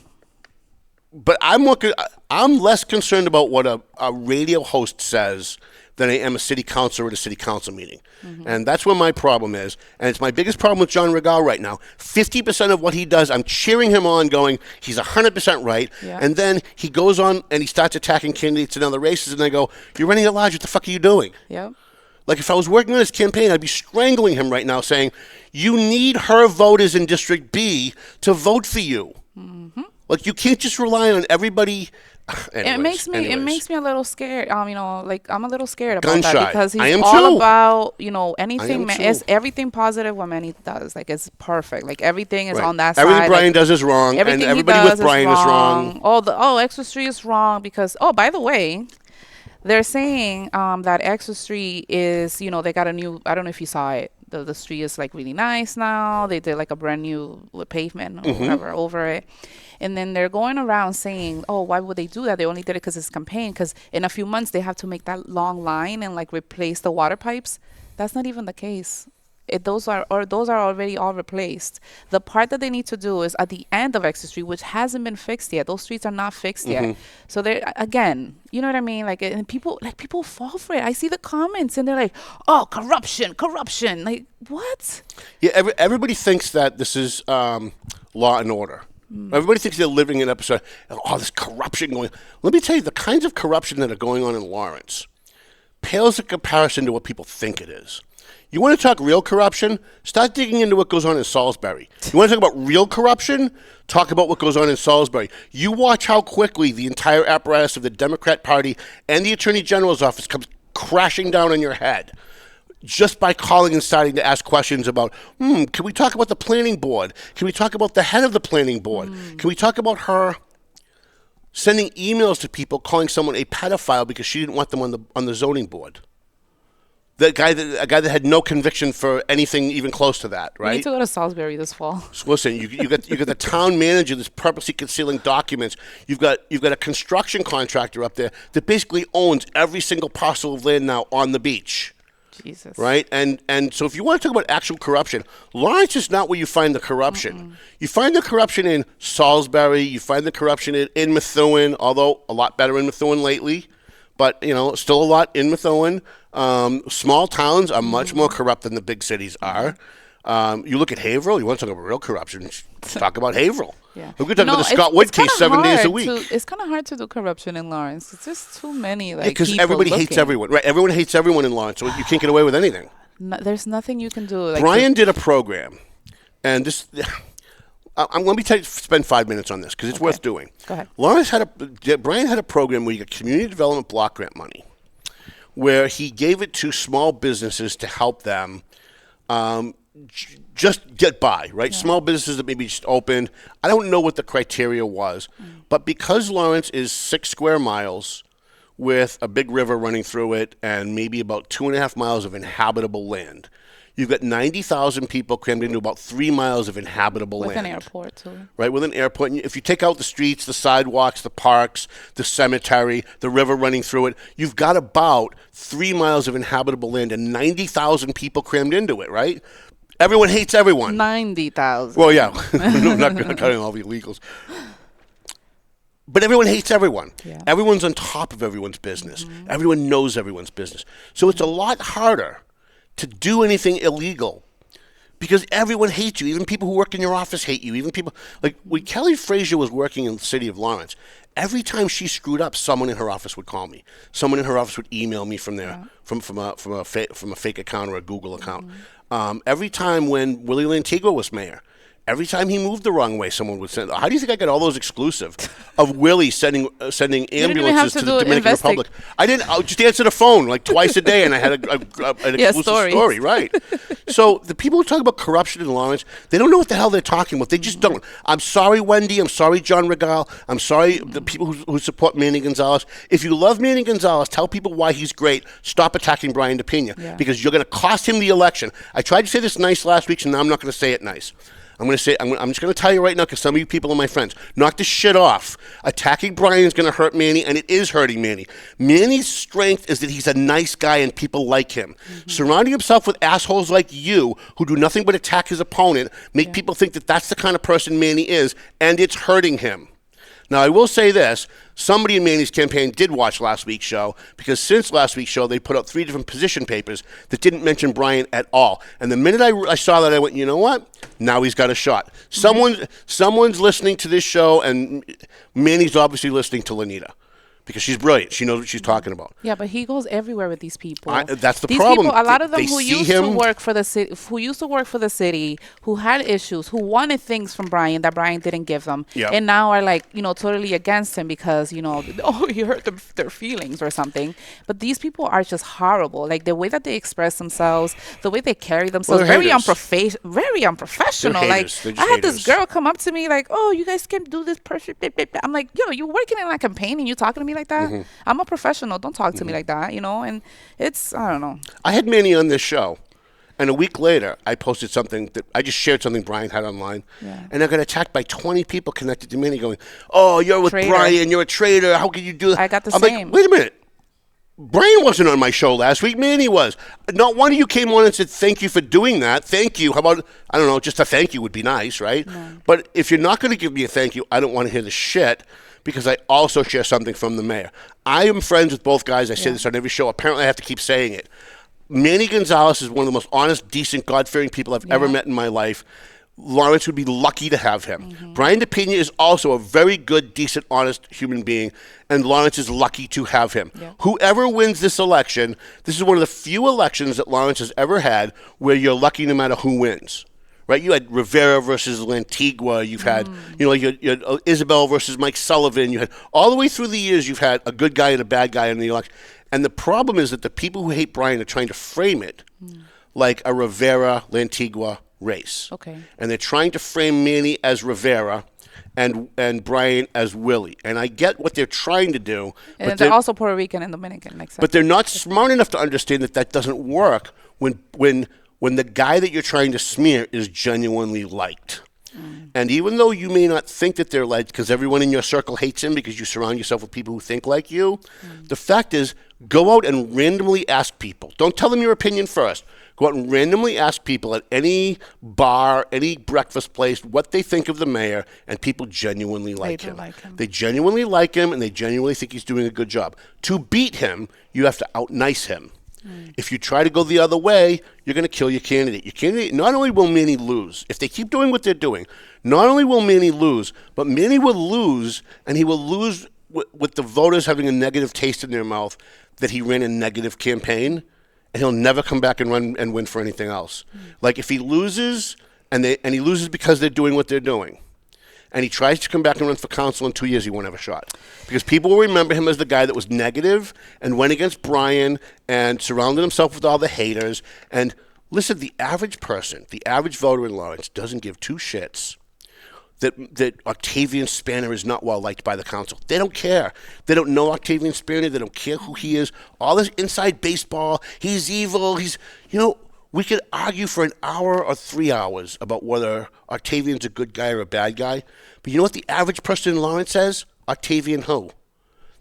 But I'm less concerned about what a radio host says than I am a city councilor at a city council meeting. Mm-hmm. And that's where my problem is. And it's my biggest problem with John Rigal right now. 50% of what he does, I'm cheering him on going, he's 100% right. Yeah. And then he goes on and he starts attacking candidates in other races and I go, you're running at large, what the fuck are you doing? Yeah. Like if I was working on his campaign, I'd be strangling him right now saying, you need her voters in District B to vote for you. Mm-hmm. Like, you can't just rely on everybody. Anyways. It makes me a little scared. Like, I'm a little scared about Gun that shy. because I he's am all too. about, anything. too. It's everything positive what Manny does. Like, it's perfect. Like, everything is Right. on that Everything side. Brian like, does is wrong, and everything he everybody does with Brian is wrong. Extra Street is wrong because, by the way, they're saying that Extra Street is, they got a new, I don't know if you saw it. The street is like really nice now. They did like a brand new pavement or whatever over it. And then they're going around saying, oh, why would they do that? They only did it because it's campaign. Because in a few months, they have to make that long line and like replace the water pipes. That's not even the case. Those are already all replaced. The part that they need to do is at the end of Exeter Street, which hasn't been fixed yet. Those streets are not fixed yet. So they're, again, you know what I mean? Like, and people fall for it. I see the comments and they're like, oh, corruption. Like, what? Yeah, everybody thinks that this is law and order. Everybody thinks they're living in an episode. Oh, there's corruption going on. Let me tell you, the kinds of corruption that are going on in Lawrence pales in comparison to what people think it is. You want to talk real corruption? Start digging into what goes on in Salisbury. You want to talk about real corruption? Talk about what goes on in Salisbury. You watch how quickly the entire apparatus of the Democrat Party and the Attorney General's office comes crashing down on your head just by calling and starting to ask questions about, can we talk about the planning board? Can we talk about the head of the planning board? Can we talk about her sending emails to people calling someone a pedophile because she didn't want them on the zoning board? A guy that had no conviction for anything even close to that, right? We need to go to Salisbury this fall. So listen, you got the town manager that's purposely concealing documents. You've got a construction contractor up there that basically owns every single parcel of land now on the beach. Jesus. Right? And so if you want to talk about actual corruption, Lawrence is not where you find the corruption. You find the corruption in Salisbury. You find the corruption in Methuen, although a lot better in Methuen lately. But, still a lot in Methuen. Small towns are much more corrupt than the big cities are. You look at Haverhill, you want to talk about real corruption, talk about Haverhill. Yeah. We could talk about the Scott Wood case 7 days a week. It's kind of hard to do corruption in Lawrence. It's just too many because everybody hates everyone. Right? Everyone hates everyone in Lawrence, so you can't get away with anything. No, there's nothing you can do. Brian did a program, and this... let me spend 5 minutes on this because it's worth doing. Go ahead. Brian had a program where you got community development block grant money, where he gave it to small businesses to help them just get by, right? Yeah. Small businesses that maybe just opened. I don't know what the criteria was, but because Lawrence is 6 square miles with a big river running through it and maybe about 2.5 miles of inhabitable land, you've got 90,000 people crammed into about 3 miles of inhabitable land. With an airport, too. Right, with an airport. And if you take out the streets, the sidewalks, the parks, the cemetery, the river running through it, you've got about 3 miles of inhabitable land and 90,000 people crammed into it, right? Everyone hates everyone. 90,000. Well, yeah. No, not counting all the illegals. But everyone hates everyone. Yeah. Everyone's on top of everyone's business. Everyone knows everyone's business. So it's a lot harder to do anything illegal because everyone hates you. Even people who work in your office hate you. Even people like when Kelly Frazier was working in the city of Lawrence, every time she screwed up, someone in her office would call me. Someone in her office would email me from there, from a fake account or a Google account. Every time when Willie Lantigua was mayor, every time he moved the wrong way, someone would send. How do you think I got all those exclusive of Willie sending ambulances to the Dominican Republic? I didn't. I would just answer the phone like twice a day, and I had an exclusive story. Right. So the people who talk about corruption in Lawrence, they don't know what the hell they're talking about. They just don't. I'm sorry, Wendy. I'm sorry, John Rigal. I'm sorry, the people who support Manny Gonzalez. If you love Manny Gonzalez, tell people why he's great. Stop attacking Brian DePina because you're going to cost him the election. I tried to say this nice last week, so now I'm not going to say it nice. I'm just going to tell you right now because some of you people are my friends. Knock this shit off. Attacking Brian is going to hurt Manny, and it is hurting Manny. Manny's strength is that he's a nice guy and people like him. Surrounding himself with assholes like you who do nothing but attack his opponent make people think that that's the kind of person Manny is, and it's hurting him. Now, I will say this. Somebody in Manny's campaign did watch last week's show because since last week's show, they put out 3 different position papers that didn't mention Brian at all. And the minute I saw that, I went, you know what? Now he's got a shot. Someone's listening to this show, and Manny's obviously listening to Lanita because she's brilliant. She knows what she's talking about. Yeah, but he goes everywhere with these people. That's the these problem. People, a lot of them They who see used him. to work for the city, who had issues, who wanted things from Brian that Brian didn't give them, Yep. and now are like, totally against him because oh, he hurt their feelings or something. But these people are just horrible. Like the way that they express themselves, the way they carry themselves, they're very haters. very unprofessional. They're Like haters. They're I just had this haters. girl come up to me like, oh, you guys can do this perfect. I'm like, yo, you working in a campaign and you talking to me like that? Mm-hmm. I'm a professional. Don't talk to me like that, and it's, I don't know. I had Manny on this show, and a week later, I posted something that I just shared something Brian had online, and I got attacked by 20 people connected to Manny going, "Oh, you're with Traitor. Brian. You're a traitor. How can you do that?" I got the I'm same. like, wait a minute. Brian wasn't on my show last week. Manny was. Not one of you came on and said, thank you for doing that. Thank you. How about, I don't know, just a thank you would be nice, right? No. But if you're not going to give me a thank you, I don't want to hear the shit because I also share something from the mayor. I am friends with both guys. I say this on every show. Apparently, I have to keep saying it. Manny Gonzalez is one of the most honest, decent, God-fearing people I've ever met in my life. Lawrence would be lucky to have him. Mm-hmm. Brian DePena is also a very good, decent, honest human being, and Lawrence is lucky to have him. Yeah. Whoever wins this election, this is one of the few elections that Lawrence has ever had where you're lucky no matter who wins. Right? You had Rivera versus Lantigua. You've had, you had Isabel versus Mike Sullivan. You had all the way through the years. You've had a good guy and a bad guy in the election. And the problem is that the people who hate Brian are trying to frame it like a Rivera Lantigua race. Okay. And they're trying to frame Manny as Rivera and Brian as Willie. And I get what they're trying to do. And they're also Puerto Rican and Dominican. But they're not smart enough to understand that doesn't work when the guy that you're trying to smear is genuinely liked. And even though you may not think that they're liked because everyone in your circle hates him because you surround yourself with people who think like you, the fact is, go out and randomly ask people. Don't tell them your opinion first. Go out and randomly ask people at any bar, any breakfast place, what they think of the mayor, and people genuinely like him. They genuinely like him, and they genuinely think he's doing a good job. To beat him, you have to out-nice him. If you try to go the other way, you're going to kill your candidate. Your candidate, not only will Manny lose, if they keep doing what they're doing, not only will Manny lose, but Manny will lose, and he will lose with the voters having a negative taste in their mouth that he ran a negative campaign, and he'll never come back and run and win for anything else. Like if he loses, and he loses because they're doing what they're doing, and he tries to come back and run for council in 2 years, he won't have a shot. Because people will remember him as the guy that was negative and went against Brian and surrounded himself with all the haters. And listen, the average person, the average voter in Lawrence doesn't give two shits that Octavian Spanner is not well liked by the council. They don't care. They don't know Octavian Spanner. They don't care who he is. All this inside baseball, he's evil. We could argue for an hour or 3 hours about whether Octavian's a good guy or a bad guy. But you know what the average person in Lawrence says? Octavian who?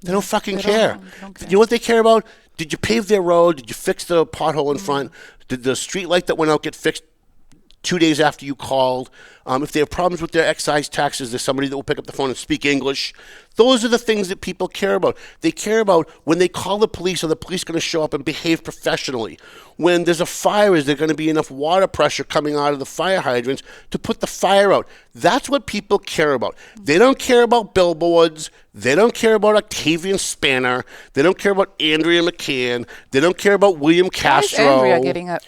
They don't fucking care. They don't care. You know what they care about? Did you pave their road? Did you fix the pothole in front? Did the street light that went out get fixed 2 days after you called? If they have problems with their excise taxes, there's somebody that will pick up the phone and speak English. Those are the things that people care about. They care about when they call the police, are the police going to show up and behave professionally? When there's a fire, is there going to be enough water pressure coming out of the fire hydrants to put the fire out? That's what people care about. They don't care about billboards. They don't care about Octavian Spanner. They don't care about Andrea McCann. They don't care about William Castro. Why is Andrea getting a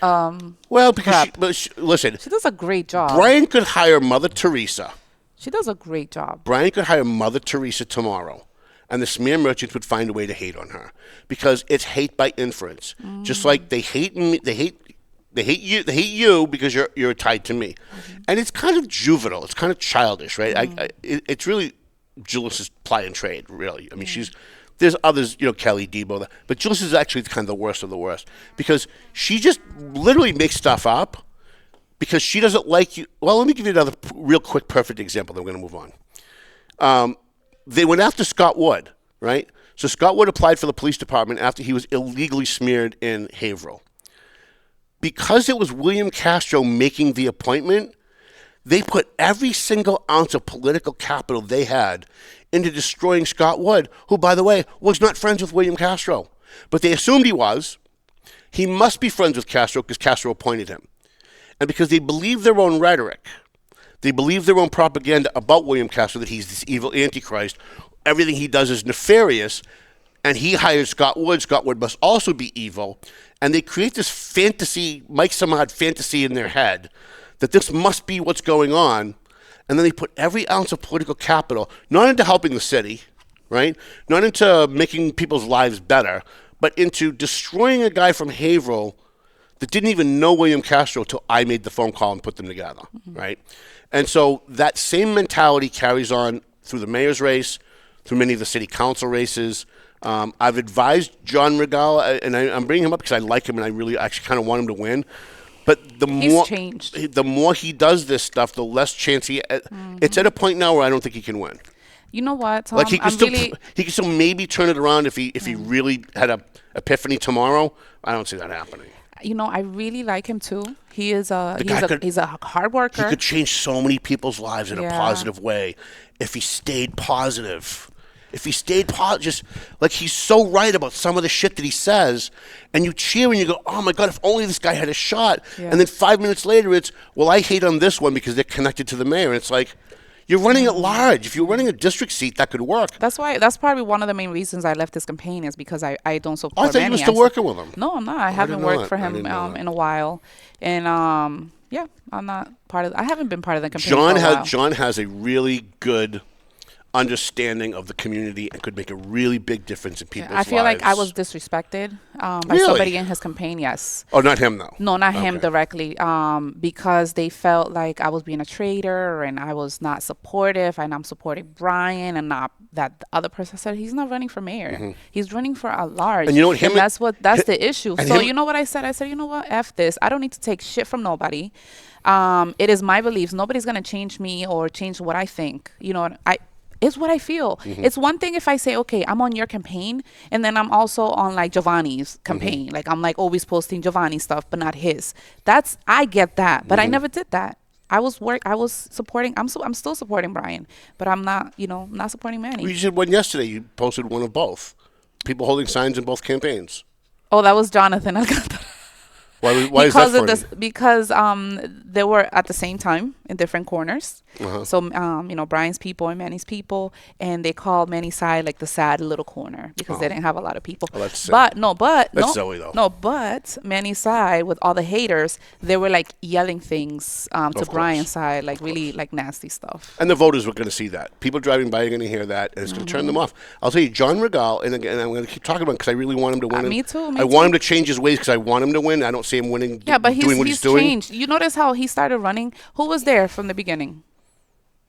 well, because listen, she does a great job. Brian could hire Mother Teresa. She does a great job. Brian could hire Mother Teresa tomorrow, and the smear merchants would find a way to hate on her because it's hate by inference. Just like they hate me, they hate you because you're tied to me, and it's kind of juvenile. It's kind of childish, right? It's really Julis's ply and trade. Really, I mean, there's others, Kelly Debo, but Julis is actually kind of the worst of the worst because she just literally makes stuff up. Because she doesn't like you. Well, let me give you another real quick, perfect example, then we're going to move on. They went after Scott Wood, right? So Scott Wood applied for the police department after he was illegally smeared in Haverhill. Because it was William Castro making the appointment, they put every single ounce of political capital they had into destroying Scott Wood, who, by the way, was not friends with William Castro. But they assumed he was. He must be friends with Castro because Castro appointed him. And because they believe their own rhetoric, they believe their own propaganda about William Castro, that he's this evil antichrist, everything he does is nefarious, and he hires Scott Wood. Scott Wood must also be evil. And they create this fantasy, Mike Samad fantasy in their head that this must be what's going on. And then they put every ounce of political capital, not into helping the city, right? Not into making people's lives better, but into destroying a guy from Haverhill that didn't even know William Castro till I made the phone call and put them together, right? And so that same mentality carries on through the mayor's race, through many of the city council races. I've advised John Rigal, and I'm bringing him up because I like him and I really actually kind of want him to win. But the more he does this stuff, the less chance it's at a point now where I don't think he can win. You know what, Tom? Like he can still maybe turn it around if he really had a epiphany tomorrow. I don't see that happening. You know, I really like him too. He's a hard worker. He could change so many people's lives in a positive way if he stayed positive. If he stayed positive, just like he's so right about some of the shit that he says, and you cheer and you go, oh my God, if only this guy had a shot. Yeah. And then 5 minutes later, it's, well, I hate on this one because they're connected to the mayor. And it's like, you're running at large. If you're running a district seat, that could work. That's probably one of the main reasons I left this campaign is because I don't support I thought Manny. You were still working with him. No, I'm not. I haven't worked for him in a while. And I'm not part of. I haven't been part of the campaign. John has a really good understanding of the community and could make a really big difference in people's lives. I feel like I was disrespected by somebody in his campaign, yes. Oh, not him, though? No, not him directly, because they felt like I was being a traitor and I was not supportive, and I'm supporting Brian and not that the other person said he's not running for mayor. Mm-hmm. He's running for at large. And you know what? That's the issue. So you know what I said? I said, you know what? F this. I don't need to take shit from nobody. It is my beliefs. Nobody's going to change me or change what I think. You know, it's what I feel. Mm-hmm. It's one thing if I say, okay, I'm on your campaign, and then I'm also on like Giovanni's campaign. Mm-hmm. Like I'm like always posting Giovanni stuff, but not his. I get that, but I never did that. I was supporting. I'm still supporting Brian, but I'm not. Not supporting Manny. You did one yesterday. You posted one of both. People holding signs in both campaigns. Oh, that was Jonathan. I got that. Why is that funny? Because they were at the same time in different corners. Uh-huh. So Brian's people and Manny's people, and they called Manny's side like the sad little corner because they didn't have a lot of people. Well, that's that's silly though. No, but Manny's side with all the haters, they were like yelling things to Brian's side, like really like nasty stuff. And the voters were going to see that. People driving by are going to hear that, and it's going to turn them off. I'll tell you, John Rigal, and again, I'm going to keep talking about him because I really want him to win. Me too. I want him to change his ways because I want him to win. I don't see him winning. Yeah, but doing what he's doing. Changed. You notice how he started running? Who was there from the beginning?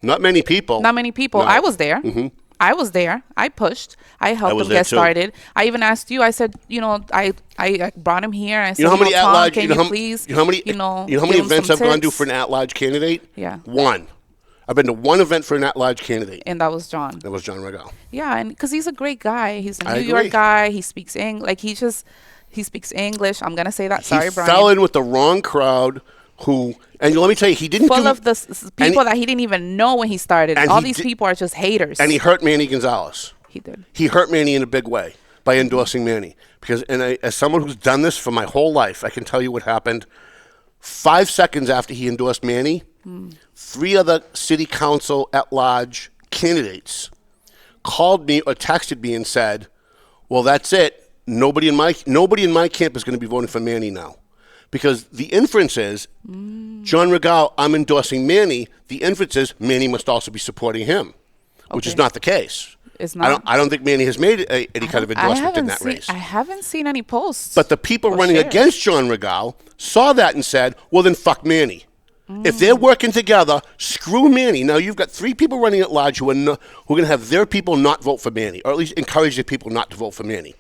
Not many people. No. I was there. Mm-hmm. I was there. I pushed. I helped him get started. I even asked you. I said, I brought him here. I said, how many at-large? Can you please? You know how many events I've gone to for an at-large candidate? Yeah. One. I've been to one event for an at-large candidate. And that was John. That was John Rigal. Yeah, and because he's a great guy. He's a New York guy. He speaks English. Like he speaks English. I'm gonna say that. Sorry, Brian. He fell in with the wrong crowd. And let me tell you, he didn't full of the people that he didn't even know when he started. All these people are just haters. And he hurt Manny Gonzalez. He did. He hurt Manny in a big way by endorsing Manny. As someone who's done this for my whole life, I can tell you what happened. 5 seconds after he endorsed Manny, 3 other city council at-large candidates called me or texted me and said, "Well, that's it. Nobody in my camp is going to be voting for Manny now." Because the inference is, John Rigal, I'm endorsing Manny. The inference is Manny must also be supporting him, which is not the case. It's not. I don't think Manny has made any kind of endorsement in that race. I haven't seen any posts. But the people running against John Rigal saw that and said, well, then fuck Manny. If they're working together, screw Manny. Now, you've got 3 people running at large who are going to have their people not vote for Manny, or at least encourage their people not to vote for Manny.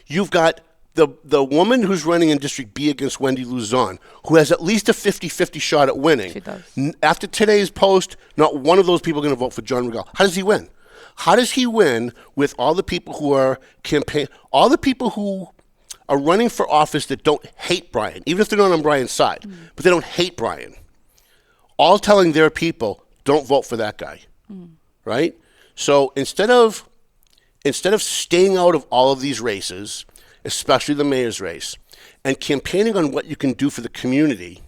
You've got the woman who's running in District B against Wendy Luzon, who has at least a 50-50 shot at winning. She does. After today's post, not one of those people are going to vote for John Rigal. How does he win? How does he win with all the people who are all the people who are running for office that don't hate Brian, even if they're not on Brian's side, but they don't hate Brian, all telling their people, don't vote for that guy, right? So instead of staying out of all of these races, especially the mayor's race, and campaigning on what you can do for the community,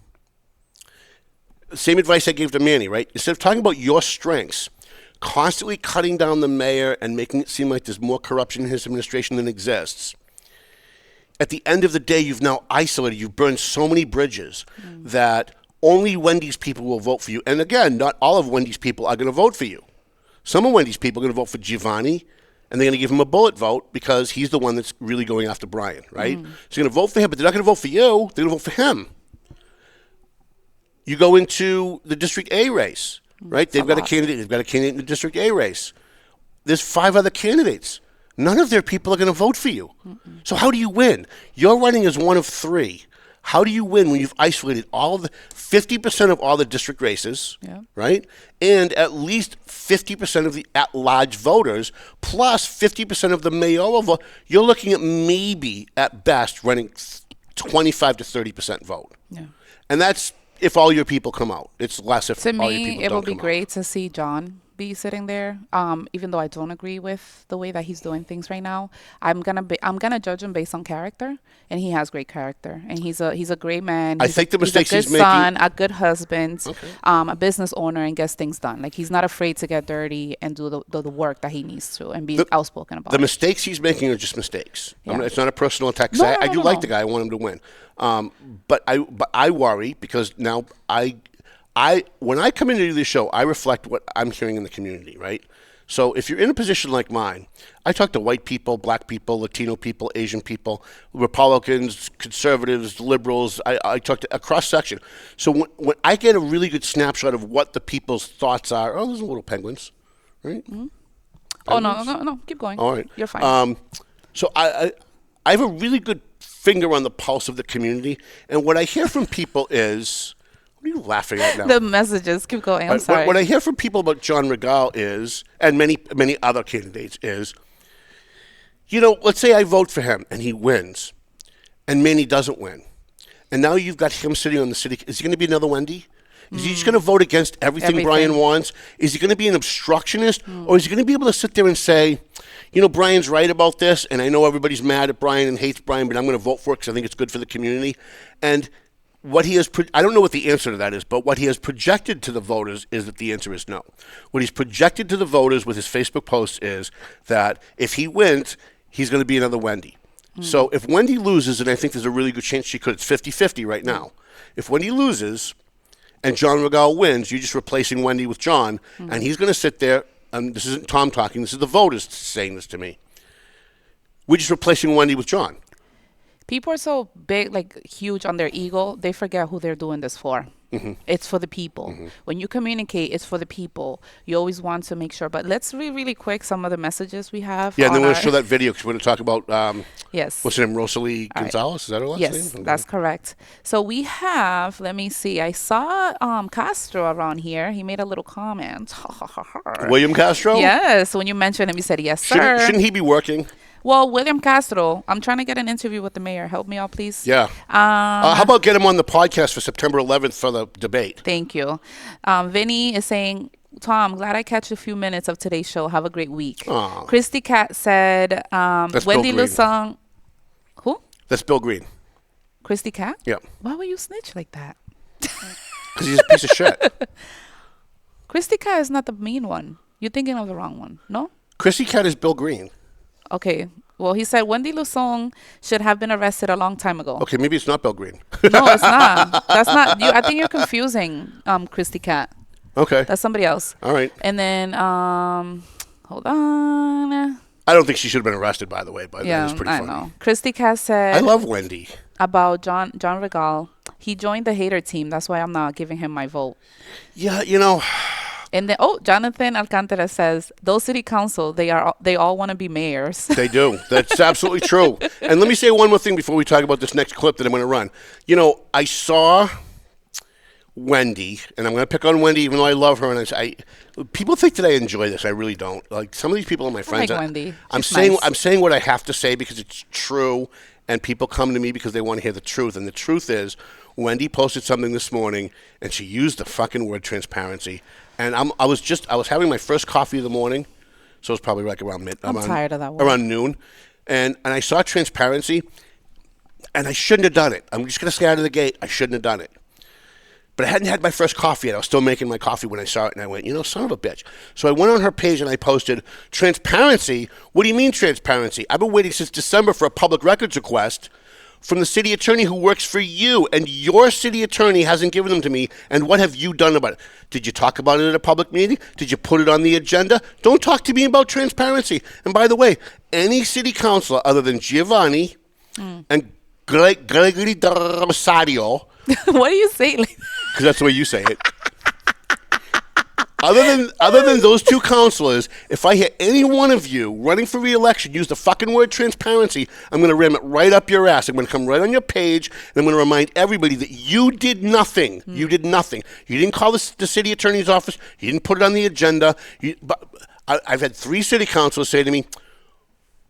same advice I gave to Manny, right? Instead of talking about your strengths, constantly cutting down the mayor and making it seem like there's more corruption in his administration than exists. At the end of the day, you've now isolated, you've burned so many bridges that only Wendy's people will vote for you. And again, not all of Wendy's people are going to vote for you. Some of Wendy's people are going to vote for Giovanni, and they're going to give him a bullet vote because he's the one that's really going after Brian, right? So you're going to vote for him, but they're not going to vote for you. They're going to vote for him. You go into the District A race, right? They've got a candidate. They've got a candidate in the District A race. There's 5 other candidates. None of their people are going to vote for you. So how do you win? You're running as one of 3. How do you win when you've isolated all of the 50% of all the district races, right? And at least 50% of the at-large voters, plus 50% of the mayoral vote. You're looking at maybe, at best, running 25 to 30% vote. Yeah. And that's if all your people come out. It's less if all your people don't come out. To me, it will be great to see John be sitting there, even though I don't agree with the way that he's doing things right now. I'm gonna judge him based on character, and he has great character, and he's a great man. I think the mistakes he's he's making, son, a good husband, a business owner, and gets things done. Like, he's not afraid to get dirty and do the work that he needs to, and be outspoken about the it. mistakes he's making are just mistakes. Yeah. It's not a personal attack. I do like the guy. I want him to win, but I worry because now when I come into this show, I reflect what I'm hearing in the community, right? So if you're in a position like mine, I talk to white people, black people, Latino people, Asian people, Republicans, conservatives, liberals. I talk to a cross-section. So when I get a really good snapshot of what the people's thoughts are, there's a little penguins, right? Mm-hmm. Oh, no, keep going. All right. You're fine. So I have a really good finger on the pulse of the community, and what I hear from people is... What are you laughing at now? The messages. Keep going. I'm sorry. What I hear from people about John Rigal is, and many other candidates is, let's say I vote for him and he wins, and Manny doesn't win. And now you've got him sitting on the city. Is he going to be another Wendy? Is he just going to vote against everything Brian wants? Is he going to be an obstructionist? Or is he going to be able to sit there and say, Brian's right about this, and I know everybody's mad at Brian and hates Brian, but I'm going to vote for it because I think it's good for the community. And what he has, I don't know what the answer to that is, but what he has projected to the voters is that the answer is no. What he's projected to the voters with his Facebook posts is that if he wins, he's going to be another Wendy. So if Wendy loses, and I think there's a really good chance she could, it's 50-50 right now. If Wendy loses and John Rigal wins, you're just replacing Wendy with John, and he's going to sit there, and this isn't Tom talking, this is the voters saying this to me. We're just replacing Wendy with John. People are so big, like huge on their ego, they forget who they're doing this for. It's for the people. When you communicate, it's for the people. You always want to make sure. But let's read really quick some of the messages we have. Yeah, and then we're going to show that video because we're going to talk about, yes. What's her name, Rosalie Gonzalez? Is that her last name? Yes, that's correct. So we have, let me see, I saw Castro around here. He made a little comment. William Castro? Yes, when you mentioned him, he said, yes, sir. Shouldn't he be working? Well, William Castro, I'm trying to get an interview with the mayor. Help me out, please. Yeah. How about get him on the podcast for September 11th for the debate? Thank you. Vinny is saying, Tom, glad I catch a few minutes of today's show. Have a great week. Aww. Christy Cat said, Wendy Lusong. Who? That's Bill Green. Christy Cat? Yeah. Why would you snitch like that? Because he's a piece of shit. Christy Cat is not the mean one. You're thinking of the wrong one, no? Christy Cat is Bill Green. Okay. Well, he said Wendy Lusong should have been arrested a long time ago. Okay, maybe it's not Bill Green. No, it's not. That's not. I think you're confusing Christy Cat. Okay. That's somebody else. All right. And then, hold on. I don't think she should have been arrested, by the way, but that was pretty funny. I know. Christy Cat said. I love Wendy. About John Rigal. He joined the hater team. That's why I'm not giving him my vote. Yeah, And then, Jonathan Alcantara says, those city council, they all want to be mayors. They do. That's absolutely true. And let me say one more thing before we talk about this next clip that I'm going to run. I saw Wendy, and I'm going to pick on Wendy even though I love her. And people think that I enjoy this. I really don't. Like, some of these people are my friends. I like Wendy. I'm saying what I have to say because it's true, and people come to me because they want to hear the truth. And the truth is, Wendy posted something this morning, and she used the fucking word transparency. And I was having my first coffee of the morning, so it's probably like around I'm tired of that word. Around noon, and I saw transparency, and I shouldn't have done it. I'm just gonna say out of the gate, I shouldn't have done it. But I hadn't had my first coffee yet. I was still making my coffee when I saw it, and I went, son of a bitch. So I went on her page and I posted, transparency? What do you mean transparency? I've been waiting since December for a public records request from the city attorney who works for you, and your city attorney hasn't given them to me, and what have you done about it? Did you talk about it at a public meeting? Did you put it on the agenda? Don't talk to me about transparency. And by the way, any city councilor other than Giovanni and Gregory Rosario. What do you say? Because that's the way you say it. Other than those two counselors, if I hear any one of you running for re-election use the fucking word transparency, I'm going to ram it right up your ass. I'm going to come right on your page, and I'm going to remind everybody that you did nothing. You did nothing. You didn't call the city attorney's office. You didn't put it on the agenda. I've had 3 city councilors say to me,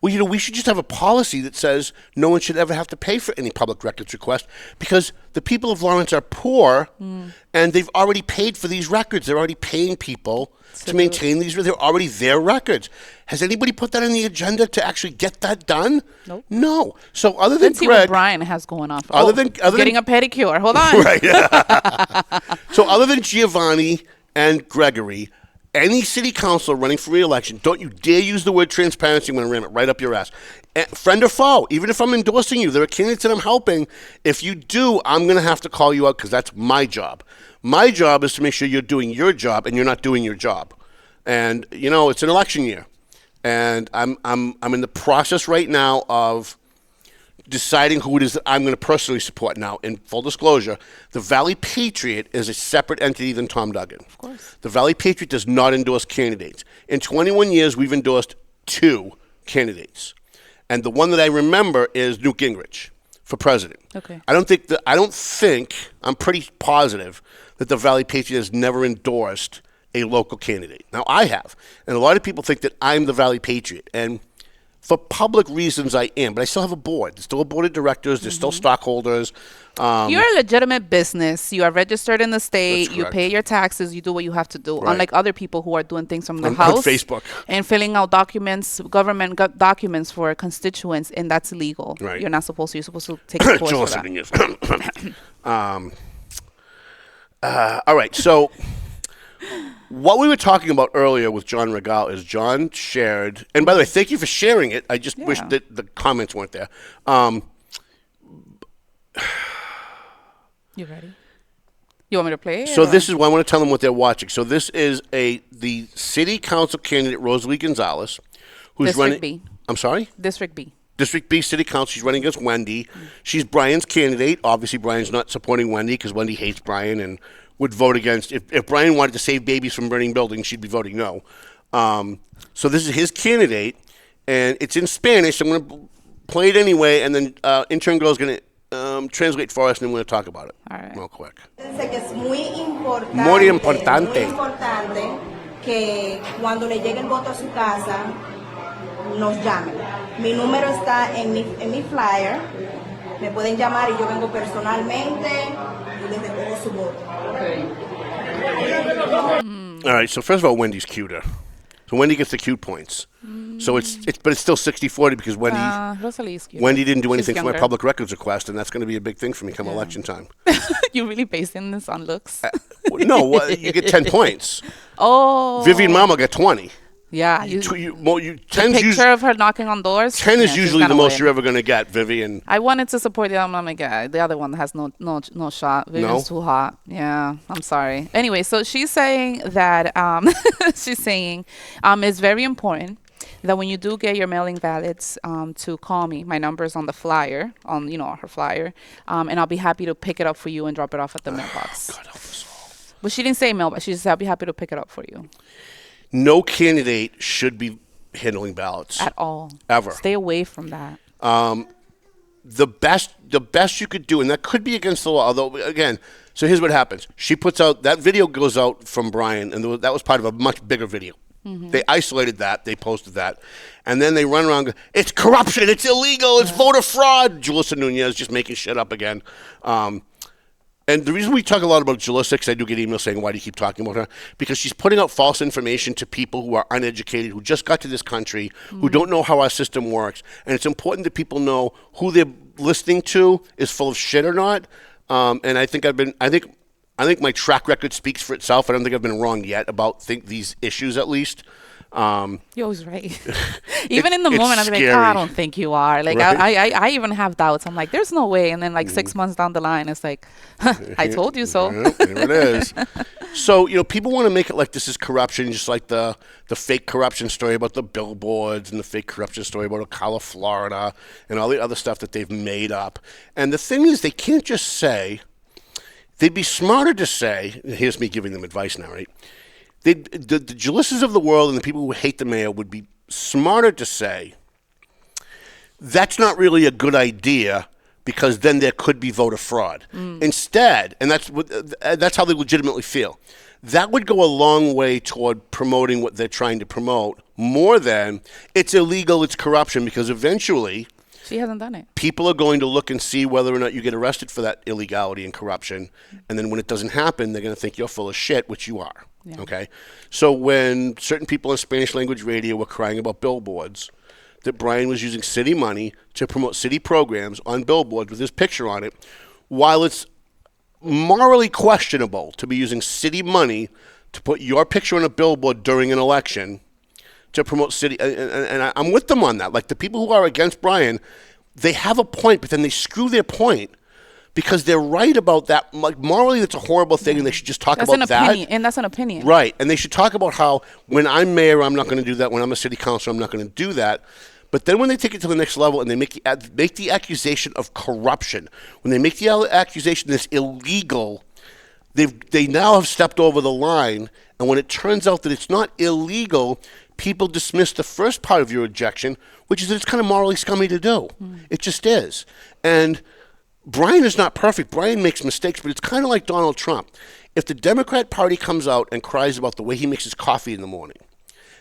well, we should just have a policy that says no one should ever have to pay for any public records request because the people of Lawrence are poor and they've already paid for these records. They're already paying people to maintain these. They're already their records. Has anybody put that on the agenda to actually get that done? Nope. No. So other than Let's see what Brian has going on. Getting a pedicure. Hold on. Right. So other than Giovanni and Gregory, any city councilor running for re-election, don't you dare use the word transparency. I'm going to ram it right up your ass. Friend or foe, even if I'm endorsing you, there are candidates that I'm helping. If you do, I'm going to have to call you out because that's my job. My job is to make sure you're doing your job and you're not doing your job. And, it's an election year. And I'm in the process right now of deciding who it is that I'm going to personally support. Now, in full disclosure, the Valley Patriot is a separate entity than Tom Duggan. Of course. The Valley Patriot does not endorse candidates. In 21 years, we've endorsed 2 candidates. And the one that I remember is Newt Gingrich for president. Okay. I'm pretty positive that the Valley Patriot has never endorsed a local candidate. Now, I have. And a lot of people think that I'm the Valley Patriot. And for public reasons, I am, but I still have a board. There's still a board of directors. There's still stockholders. You're a legitimate business. You are registered in the state. You pay your taxes. You do what you have to do. Right. Unlike other people who are doing things from the house, on Facebook, and filling out documents, government documents for constituents, and that's illegal. Right. You're not supposed to. You're supposed to take a course for that. All right. So what we were talking about earlier with John Rigal is John shared, and by the way, thank you for sharing it. I just wish that the comments weren't there. You ready? You want me to play it? So this is why I want to tell them what they're watching. So this is the city council candidate, Rosalie Gonzalez, who's District B. I'm sorry? District B. District B city council. She's running against Wendy. She's Brian's candidate. Obviously, Brian's not supporting Wendy because Wendy hates Brian and would vote against. If Brian wanted to save babies from burning buildings, she'd be voting no. So this is his candidate, and it's in Spanish. I'm going to play it anyway, and then intern girl's going to translate for us, and then we're going to talk about it. All right. Real quick. Muy importante que cuando le llegue el voto a su casa nos llamen. Mi número está en mi flyer. Me pueden llamar y yo vengo personalmente y les recojo su voto. All right, so first of all, Wendy's cuter. So Wendy gets the cute points. So it's still 60-40 because Wendy didn't do anything for my public records request, and that's going to be a big thing for me come election time. You really basing this on looks? No, you get 10 points. Oh. Vivian Mama got 20. Yeah. Picture of her knocking on doors. 10 is usually the most you're ever going to get, Vivian. I wanted to support the other one. I'm like, the other one has no shot. Vivian's too hot. Yeah, I'm sorry. Anyway, so she's saying that it's very important that when you do get your mailing ballots, to call me. My number is on the flyer, on her flyer, and I'll be happy to pick it up for you and drop it off at the mailbox. God help us all. But she didn't say mailbox. She just said I'll be happy to pick it up for you. No candidate should be handling ballots at all. Ever. Stay away from that. The best you could do, and that could be against the law, although, again, so here's what happens. She puts out, that video goes out from Brian, and that was part of a much bigger video. Mm-hmm. They isolated that. They posted that. And then they run around, it's corruption, it's illegal, it's voter fraud. Julissa Nunez just making shit up again. And the reason we talk a lot about Julissa, because I do get emails saying, why do you keep talking about her? Because she's putting out false information to people who are uneducated, who just got to this country, who don't know how our system works. And it's important that people know who they're listening to is full of shit or not. And I think I think my track record speaks for itself. I don't think I've been wrong yet about these issues, at least. You're always right. Even in the moment, I'm like, scary. I don't think you are. Like, Right? I even have doubts. I'm like, there's no way. And then, like, 6 months down the line, it's like, I told you so. Yeah, there it is. So, people want to make it like this is corruption, just like the fake corruption story about the billboards and the fake corruption story about Ocala, Florida, and all the other stuff that they've made up. And the thing is, they can't just say, they'd be smarter to say, here's me giving them advice now, right? The Jalisses of the world and the people who hate the mayor would be smarter to say, that's not really a good idea, because then there could be voter fraud. Instead, and that's how they legitimately feel, that would go a long way toward promoting what they're trying to promote, more than it's illegal, it's corruption, because eventually She hasn't done it. people are going to look and see whether or not you get arrested for that illegality and corruption, and then when it doesn't happen, they're going to think you're full of shit, which you are. Yeah. Okay? So when certain people on Spanish language radio were crying about billboards, that Brian was using city money to promote city programs on billboards with his picture on it, while it's morally questionable to be using city money to put your picture on a billboard during an election to promote city, and I'm with them on that. Like, the people who are against Brian, they have a point, but then they screw their point because they're right about that. Like, morally, that's a horrible thing, and they should just talk That's about an that. opinion, and that's an opinion. Right, and they should talk about how when I'm mayor, I'm not going to do that. When I'm a city councilor, I'm not going to do that. But then when they take it to the next level and they make the accusation of corruption, when they make the accusation that's illegal, they now have stepped over the line. And when it turns out that it's not illegal, people dismiss the first part of your objection, which is that it's kind of morally scummy to do. It just is. And Brian is not perfect. Brian makes mistakes, but it's kind of like Donald Trump. If the Democrat Party comes out and cries about the way he makes his coffee in the morning,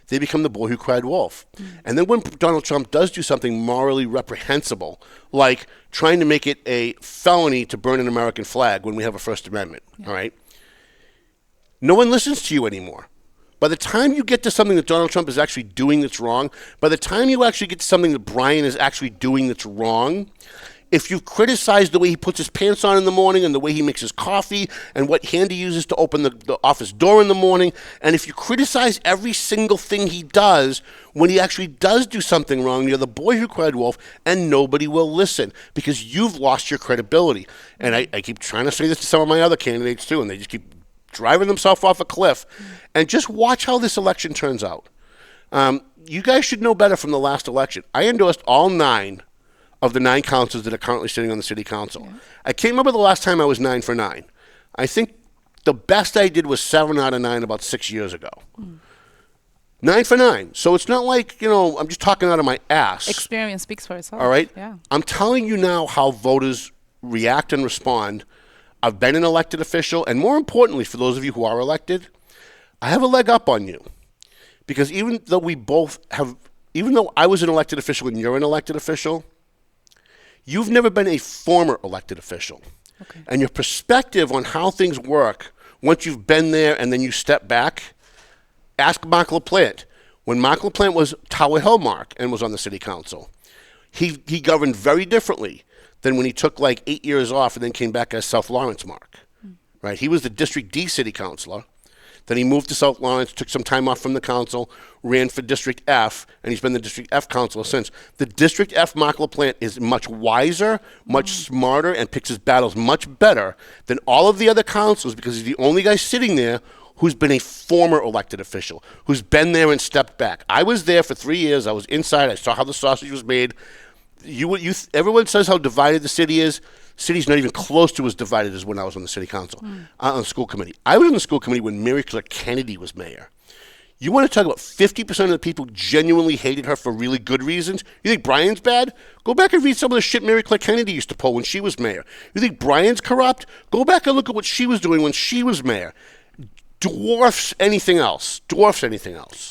they become the boy who cried wolf. And then when Donald Trump does do something morally reprehensible, like trying to make it a felony to burn an American flag when we have a First Amendment, all right? No one listens to you anymore. By the time you get to something that Donald Trump is actually doing that's wrong, by the time you actually get to something that Brian is actually doing that's wrong, if you criticize the way he puts his pants on in the morning and the way he makes his coffee and what hand he uses to open the office door in the morning, and if you criticize every single thing he does when he actually does do something wrong, you're the boy who cried wolf, and nobody will listen because you've lost your credibility. And I keep trying to say this to some of my other candidates too, and they just keep driving themselves off a cliff. And just watch how this election turns out. You guys should know better from the last election. I endorsed all 9 of the 9 councils that are currently sitting on the city council. Yeah. I can't remember the last time I was 9 for 9. I think the best I did was 7 out of 9 about 6 years ago. 9 for 9. So it's not like, I'm just talking out of my ass. Experience speaks for itself. All right? Yeah. I'm telling you now how voters react and respond. I've been an elected official, and more importantly, for those of you who are elected, I have a leg up on you. Because even though I was an elected official and you're an elected official, you've never been a former elected official. Okay. And your perspective on how things work, once you've been there and then you step back, ask Mark LaPlante. When Mark LaPlante was Tower Hill Mark and was on the city council, he governed very differently than when he took like 8 years off and then came back as South Lawrence Mark. Right? He was the District D city councilor. Then he moved to South Lawrence, took some time off from the council, ran for District F, and he's been the District F councilor since. The District F Mark LaPlante is much wiser, much smarter, and picks his battles much better than all of the other councilors because he's the only guy sitting there who's been a former elected official, who's been there and stepped back. I was there for 3 years. I was inside. I saw how the sausage was made. Everyone says how divided the city is. City's not even close to as divided as when I was on the city council, on the school committee. I was on the school committee when Mary Claire Kennedy was mayor. You want to talk about 50% of the people genuinely hated her for really good reasons? You think Brian's bad? Go back and read some of the shit Mary Claire Kennedy used to pull when she was mayor. You think Brian's corrupt? Go back and look at what she was doing when she was mayor. Dwarfs anything else.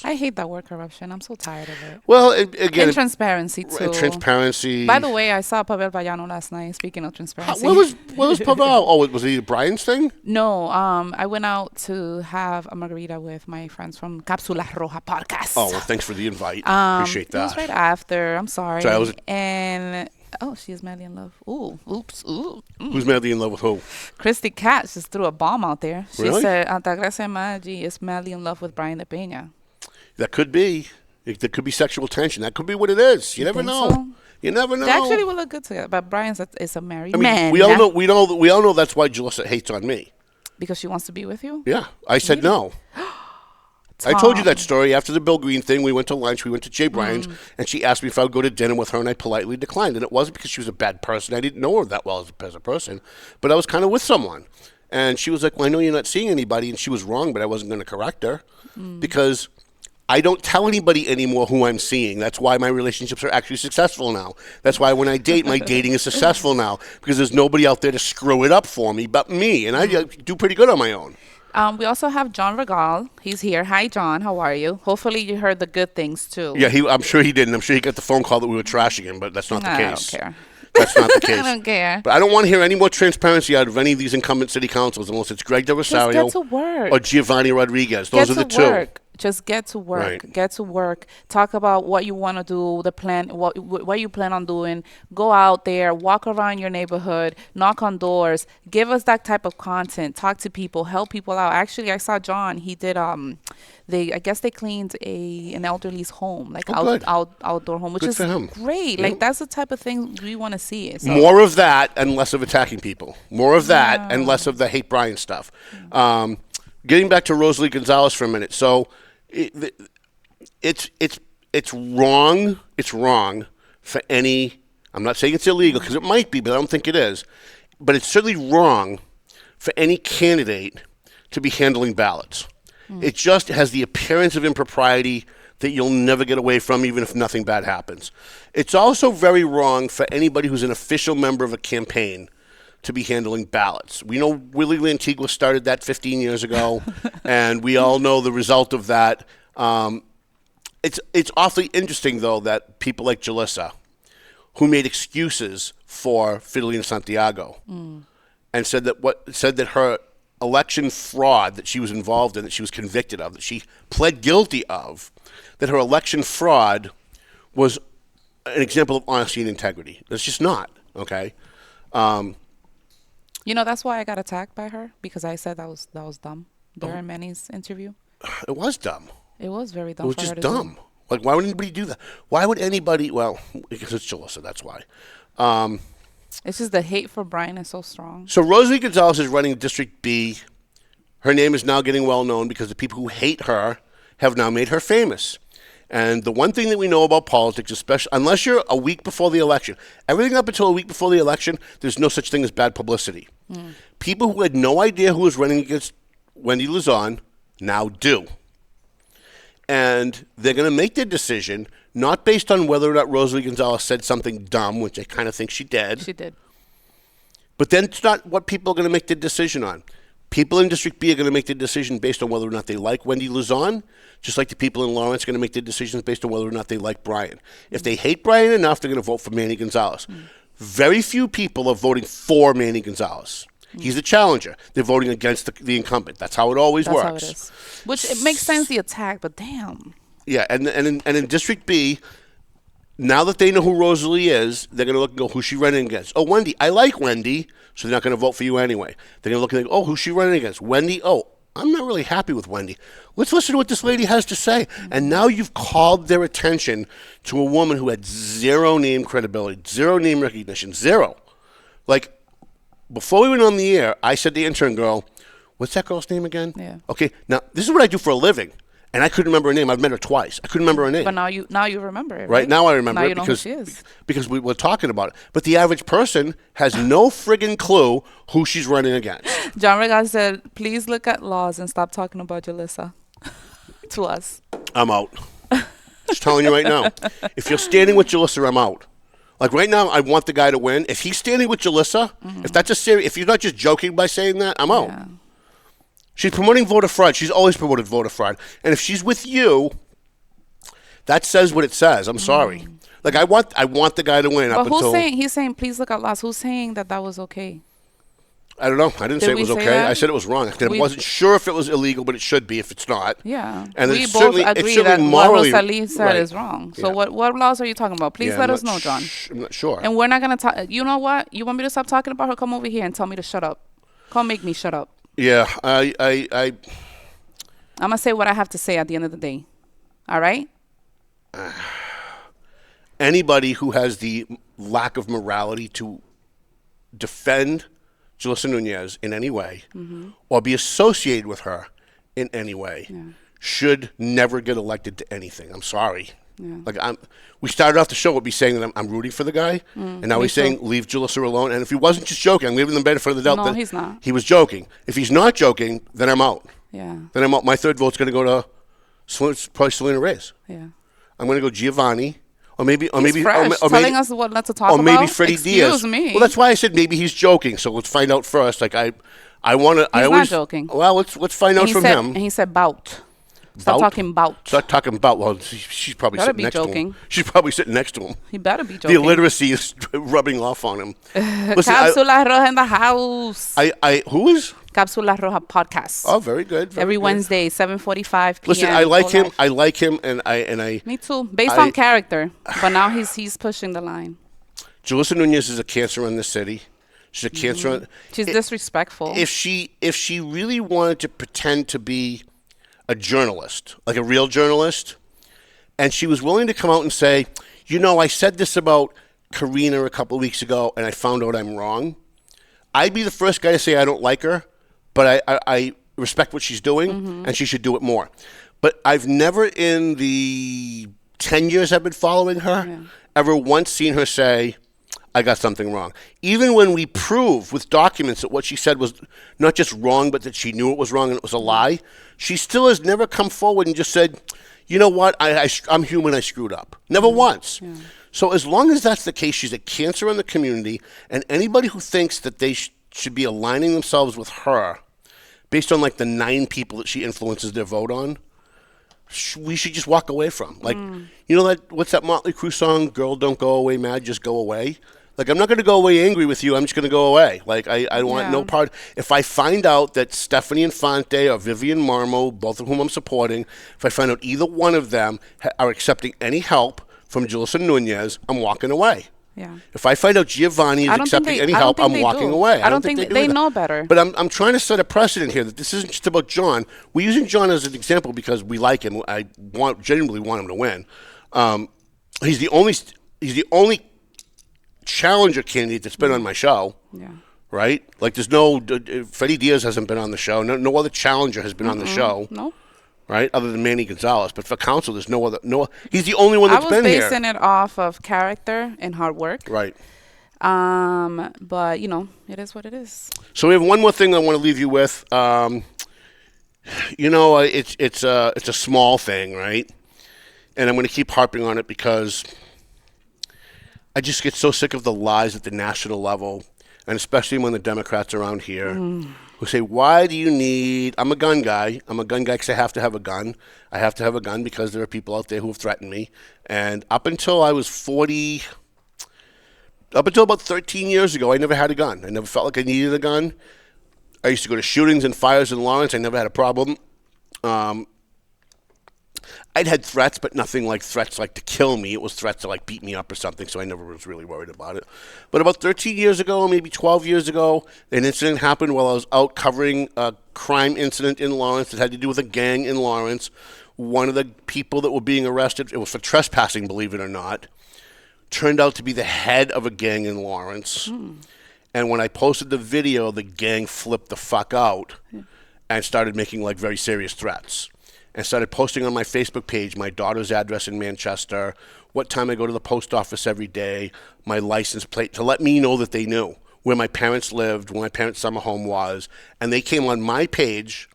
I hate that word corruption. I'm so tired of it. Well, again... And transparency, too. And transparency. By the way, I saw Pavel Vallano last night, speaking of transparency. What was Pavel? Oh, was it Brian's thing? No, I went out to have a margarita with my friends from Cápsula Roja podcast. Oh, well, thanks for the invite. Appreciate that. It was right after. I'm sorry. So and Oh, she is madly in love. Ooh, oops, ooh. Who's madly in love with who? Christy Katz just threw a bomb out there. She Really? said Altagracia Maggi is madly in love with Brian De Peña. That could be. There could be sexual tension. That could be what it is. You never think know. so? You never know. They actually will look good together. But Brian's is a married I mean, man. we all know that's why Jalissa hates on me. Because she wants to be with you? Yeah, I said no. I told you that story after the Bill Green thing. We went to lunch. We went to Jay Bryan's, and she asked me if I would go to dinner with her, and I politely declined. And it wasn't because she was a bad person. I didn't know her that well as a person, but I was kind of with someone. And she was like, well, I know you're not seeing anybody, and she was wrong, but I wasn't going to correct her because I don't tell anybody anymore who I'm seeing. That's why my relationships are actually successful now. That's why when I date, my dating is successful now because there's nobody out there to screw it up for me but me, and I do pretty good on my own. We also have John Rigal. He's here. Hi, John. How are you? Hopefully you heard the good things, too. Yeah, I'm sure he didn't. I'm sure he got the phone call that we were trashing him, but that's not the case. I don't care. That's not the case. I don't care. But I don't want to hear any more transparency out of any of these incumbent city councils unless it's Greg De Rosario Just get to work. or Giovanni Rodriguez. Those are the two. Work. Just get to work. Right. Get to work. Talk about what you want to do, the plan, what you plan on doing. Go out there, walk around your neighborhood, knock on doors. Give us that type of content. Talk to people, help people out. Actually, I saw John. He did. I guess they cleaned an elderly's home, like outdoor home, which Good is for him. great. Yeah. Like that's the type of thing we want to see. So. More of that and less of attacking people. More of that and less of the hate Brian stuff. Getting back to Rosalie Gonzalez for a minute. So it's wrong. It's wrong for any. I'm not saying it's illegal because it might be, but I don't think it is. But it's certainly wrong for any candidate to be handling ballots. It just has the appearance of impropriety that you'll never get away from, even if nothing bad happens. It's also very wrong for anybody who's an official member of a campaign to be handling ballots. We know Willie Lantigua started that 15 years ago, and we all know the result of that. It's awfully interesting, though, that people like Jalissa, who made excuses for Fidelina Santiago, and said that her election fraud that she was involved in, that she was convicted of, that she pled guilty of, that her election fraud was an example of honesty and integrity. That's just not, okay? That's why I got attacked by her, because I said that was dumb during Manny's interview. It was dumb. It was very dumb. It was just dumb. Like, why would anybody do that? Why would anybody? Well, because it's Jalissa, that's why. It's just the hate for Brian is so strong. So Rosalie Gonzalez is running District B. Her name is now getting well known because the people who hate her have now made her famous. And the one thing that we know about politics, especially unless you're a week before the election, everything up until a week before the election, there's no such thing as bad publicity. People who had no idea who was running against Wendy Luzon now do. And they're going to make their decision not based on whether or not Rosalie Gonzalez said something dumb, which I kind of think she did. She did. But then it's not what people are going to make their decision on. People in District B are going to make their decision based on whether or not they like Wendy Luzon, just like the people in Lawrence are going to make their decisions based on whether or not they like Brian. If they hate Brian enough, they're going to vote for Manny Gonzalez. Very few people are voting for Manny Gonzalez. He's the challenger. They're voting against the incumbent. That's how it always works. That's how it is. Which it makes sense, the attack, but damn. Yeah, and in District B, now that they know who Rosalie is, they're going to look and go, who's she running against? Oh, Wendy. I like Wendy, so they're not going to vote for you anyway. They're going to look and go, oh, who's she running against? Wendy? Oh, I'm not really happy with Wendy. Let's listen to what this lady has to say. And now you've called their attention to a woman who had zero name credibility, zero name recognition, zero. Like, before we went on the air, I said to the intern girl, what's that girl's name again? Yeah. Okay, now, this is what I do for a living. And I couldn't remember her name. I've met her twice. I couldn't remember her name. But now you remember it, right? Now I remember now it you know because who she is. Because we were talking about it. But the average person has no friggin' clue who she's running against. John Rigal said, please look at laws and stop talking about Jalissa to us. I'm out. Just telling you right now. If you're standing with Jalissa, I'm out. Like right now, I want the guy to win. If he's standing with Jalissa, if that's a serious, if you're not just joking by saying that, I'm out. Yeah. She's promoting voter fraud. She's always promoted voter fraud. And if she's with you, that says what it says. I'm sorry. Like I want the guy to win. But he's saying please look at laws? Who's saying that was okay? I don't know. I didn't say it was okay. That? I said it was wrong. I wasn't sure if it was illegal, but it should be if it's not. Yeah. And we it's both certainly, agree it's certainly that morally, what Rosalie said right. is wrong. So Yeah. what laws are you talking about? Please let us know, John. I'm not sure. And we're not going to talk. You know what? You want me to stop talking about her? Come over here and tell me to shut up. Come make me shut up. Yeah. I'm going to say what I have to say at the end of the day. All right? Anybody who has the lack of morality to defend Julissa Nunez in any way or be associated with her in any way should never get elected to anything. I'm sorry. Yeah. Like we started off the show with me saying that I'm rooting for the guy, and now he's saying leave Julissa alone. And if he wasn't just joking, I'm leaving the benefit of the doubt. No, that he's not. He was joking. If he's not joking, then I'm out. Yeah. Then I'm out. My third vote's going to go to probably Selena Reyes. Yeah. I'm going to go Giovanni. Or maybe, fresh, telling us what not to talk about. Or maybe Freddie Diaz. Excuse me. Well, that's why I said maybe he's joking. So let's find out first. Like I want to. He's not joking. Well, let's find out from him. And he said bout. Stop talking bout. Stop talking about. Well, she's probably sitting next to him. She's probably sitting next to him. He better be joking. The illiteracy is rubbing off on him. Listen, Cápsula Roja in the house. Who is? Cápsula Roja podcast. Oh, very good. Every Wednesday, 7:45 p.m. Listen, I like him. I like him, and I. Me too. Based on character, but now he's pushing the line. Julissa Nunez is a cancer in the city. She's a cancer. She's disrespectful. If she really wanted to pretend to be a journalist, like a real journalist, and she was willing to come out and say, I said this about Carina a couple of weeks ago, and I found out I'm wrong, I'd be the first guy to say I don't like her, but I respect what she's doing, and she should do it more. But I've never in the 10 years I've been following her, ever once seen her say, I got something wrong. Even when we prove with documents that what she said was not just wrong, but that she knew it was wrong and it was a lie, she still has never come forward and just said, you know what, I'm human, I screwed up. Never once. Yeah. So as long as that's the case, she's a cancer in the community, and anybody who thinks that they should be aligning themselves with her based on like the 9 people that she influences their vote on, we should just walk away from. Like, what's that Motley Crue song, Girl Don't Go Away Mad, Just Go Away? Like, I'm not going to go away angry with you. I'm just going to go away. Like, I want no part. If I find out that Stephanie Infante or Vivian Marmo, both of whom I'm supporting, if I find out either one of them are accepting any help from Julissa Nunez, I'm walking away. Yeah. If I find out Giovanni is accepting any help, I'm walking away. I don't think they know better. But I'm trying to set a precedent here that this isn't just about John. We're using John as an example because we like him. I genuinely want him to win. He's the only challenger candidate that's been on my show. Yeah. Right? Like there's no Freddie Diaz hasn't been on the show. No other challenger has been on the show. No. Right? Other than Manny Gonzalez. But for council, there's no other. He's the only one that's been here. I was basing it off of character and hard work. Right. But, it is what it is. So we have one more thing I want to leave you with. It's a small thing, right? And I'm going to keep harping on it because I just get so sick of the lies at the national level, and especially when the Democrats around here who say, why do you need... I'm a gun guy. I'm a gun guy because I have to have a gun. I have to have a gun because there are people out there who have threatened me. And up until I was 40... Up until about 13 years ago, I never had a gun. I never felt like I needed a gun. I used to go to shootings and fires in Lawrence. I never had a problem. I'd had threats, but nothing like threats like to kill me. It was threats to like beat me up or something, so I never was really worried about it. But about 13 years ago, maybe 12 years ago, an incident happened while I was out covering a crime incident in Lawrence that had to do with a gang in Lawrence. One of the people that were being arrested, it was for trespassing, believe it or not, turned out to be the head of a gang in Lawrence. And when I posted the video, the gang flipped the fuck out and started making like very serious threats. And started posting on my Facebook page my daughter's address in Manchester, what time I go to the post office every day, my license plate, to let me know that they knew where my parents lived, where my parents' summer home was. And they came on my page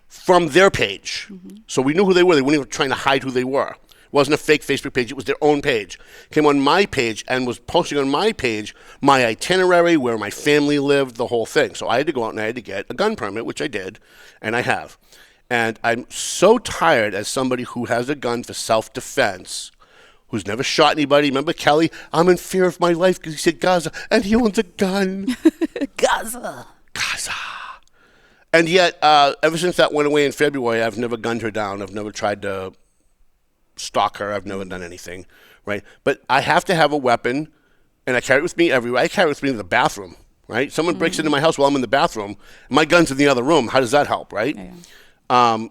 from their page. So we knew who they were. They weren't even trying to hide who they were. It wasn't a fake Facebook page. It was their own page. Came on my page and was posting on my page my itinerary, where my family lived, the whole thing. So I had to go out and I had to get a gun permit, which I did, and I have. And I'm so tired as somebody who has a gun for self-defense, who's never shot anybody. Remember Kelly? I'm in fear of my life because he said Gaza, and he owns a gun. Gaza. casa. And yet, ever since that went away in February, I've never gunned her down. I've never tried to stalk her. I've never done anything, right? But I have to have a weapon, and I carry it with me everywhere. I carry it with me to the bathroom, right? Someone breaks into my house while I'm in the bathroom, and my gun's in the other room. How does that help, right? Yeah.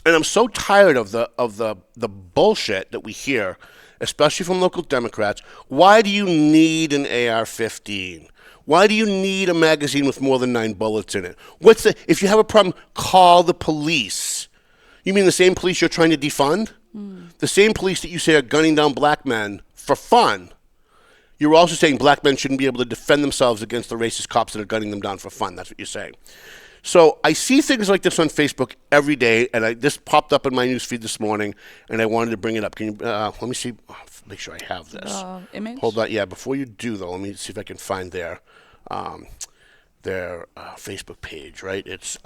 And I'm so tired of the bullshit that we hear, especially from local Democrats. Why do you need an AR-15? Why do you need a magazine with more than 9 bullets in it? If you have a problem, call the police. You mean the same police you're trying to defund? The same police that you say are gunning down black men for fun. You're also saying black men shouldn't be able to defend themselves against the racist cops that are gunning them down for fun. That's what you're saying. So I see things like this on Facebook every day, and this popped up in my newsfeed this morning, and I wanted to bring it up. Can you let me see? Make sure I have this. Image? Hold on. Yeah, before you do, though, let me see if I can find their Facebook page, right? It's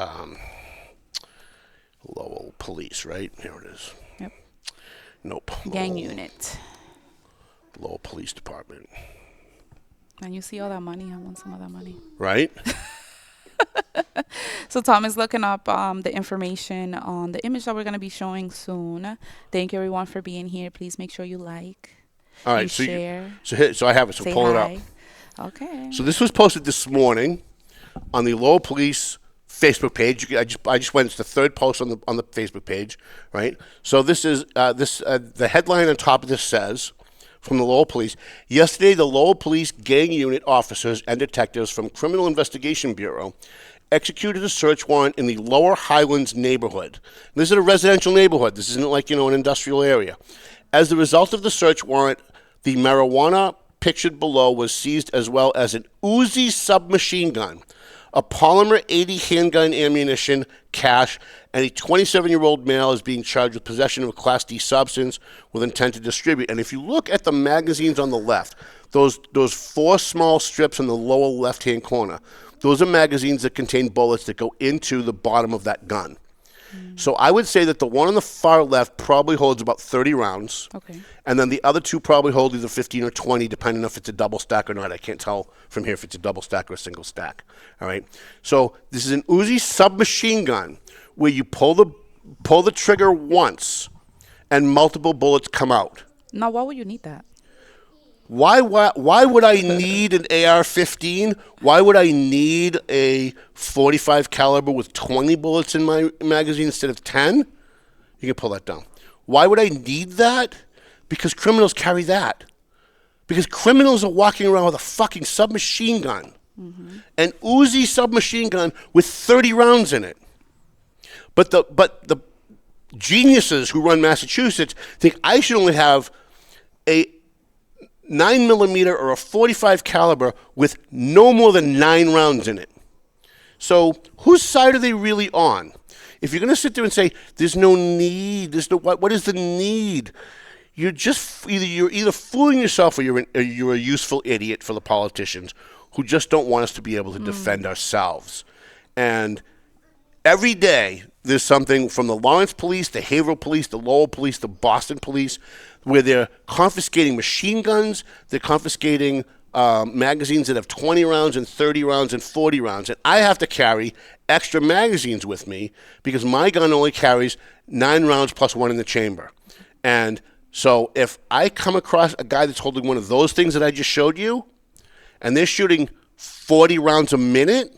Lowell Police, right? Here it is. Yep. Nope. Gang unit. Lowell Police Department. And you see all that money. I want some of that money. Right? So Tom is looking up the information on the image that we're going to be showing soon. Thank you, everyone, for being here. Please make sure you like, all right, so share. So I have it. So say pull hi. it up. Okay. So this was posted this morning on the Lowell Police Facebook page. I just went. It's the third post on the Facebook page, right? So this is the headline on top of this says, from the Lowell Police, yesterday the Lowell Police gang unit officers and detectives from Criminal Investigation Bureau executed a search warrant in the Lower Highlands neighborhood. This is a residential neighborhood. This isn't like, an industrial area. As a result of the search warrant, the marijuana pictured below was seized, as well as an Uzi submachine gun, a polymer 80 handgun ammunition, cash, and a 27-year-old male is being charged with possession of a Class D substance with intent to distribute. And if you look at the magazines on the left, those 4 small strips in the lower left-hand corner, those are magazines that contain bullets that go into the bottom of that gun. So I would say that the one on the far left probably holds about 30 rounds. Okay. And then the other 2 probably hold either 15 or 20, depending on if it's a double stack or not. I can't tell from here if it's a double stack or a single stack. All right. So this is an Uzi submachine gun where you pull the trigger once and multiple bullets come out. Now, why would you need that? Why would I need an AR-15? Why would I need a .45 caliber with 20 bullets in my magazine instead of 10? You can pull that down. Why would I need that? Because criminals carry that. Because criminals are walking around with a fucking submachine gun. Mm-hmm. An Uzi submachine gun with 30 rounds in it. But the geniuses who run Massachusetts think I should only have a 9mm or a .45 caliber with no more than 9 rounds in it. So whose side are they really on? If you're going to sit there and say there's no need, what is the need? You're just either fooling yourself or you're a useful idiot for the politicians who just don't want us to be able to defend ourselves. And every day there's something from the Lawrence Police, the Haverhill Police, the Lowell Police, the Boston Police, where they're confiscating machine guns, they're confiscating magazines that have 20 rounds and 30 rounds and 40 rounds. And I have to carry extra magazines with me because my gun only carries 9 rounds plus 1 in the chamber. And so if I come across a guy that's holding one of those things that I just showed you, and they're shooting 40 rounds a minute,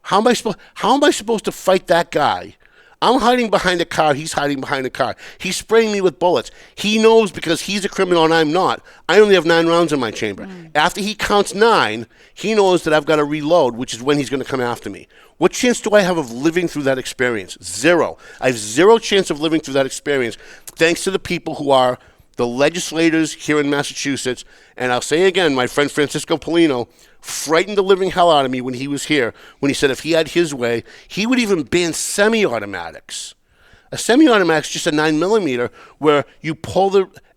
how am I supposed to fight that guy? I'm hiding behind a car. He's hiding behind a car. He's spraying me with bullets. He knows because he's a criminal and I'm not. I only have 9 rounds in my chamber. After he counts 9, he knows that I've got to reload, which is when he's going to come after me. What chance do I have of living through that experience? 0. I have 0 chance of living through that experience thanks to the people who are the legislators here in Massachusetts. And I'll say again, my friend Francisco Polino frightened the living hell out of me when he was here, when he said if he had his way, he would even ban semi-automatics. A semi-automatic is just a 9mm where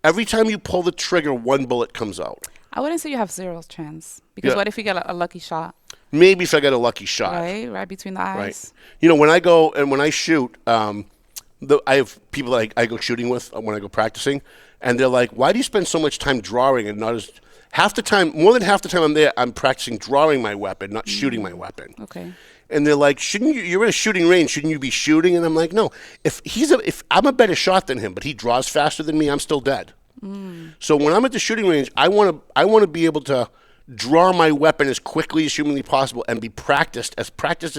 every time you pull the trigger, 1 bullet comes out. I wouldn't say you have 0 chance. Because what if you get a lucky shot? Maybe if I get a lucky shot. Right between the eyes. Right. When I go and when I shoot, I have people that I go shooting with when I go practicing, and they're like, why do you spend so much time drawing and not half the time, more than half the time I'm there, I'm practicing drawing my weapon, not shooting my weapon. Okay. And they're like, shouldn't you? You're in a shooting range. Shouldn't you be shooting? And I'm like, no. If I'm a better shot than him, but he draws faster than me, I'm still dead. So when I'm at the shooting range, I want to be able to draw my weapon as quickly as humanly possible and be practiced as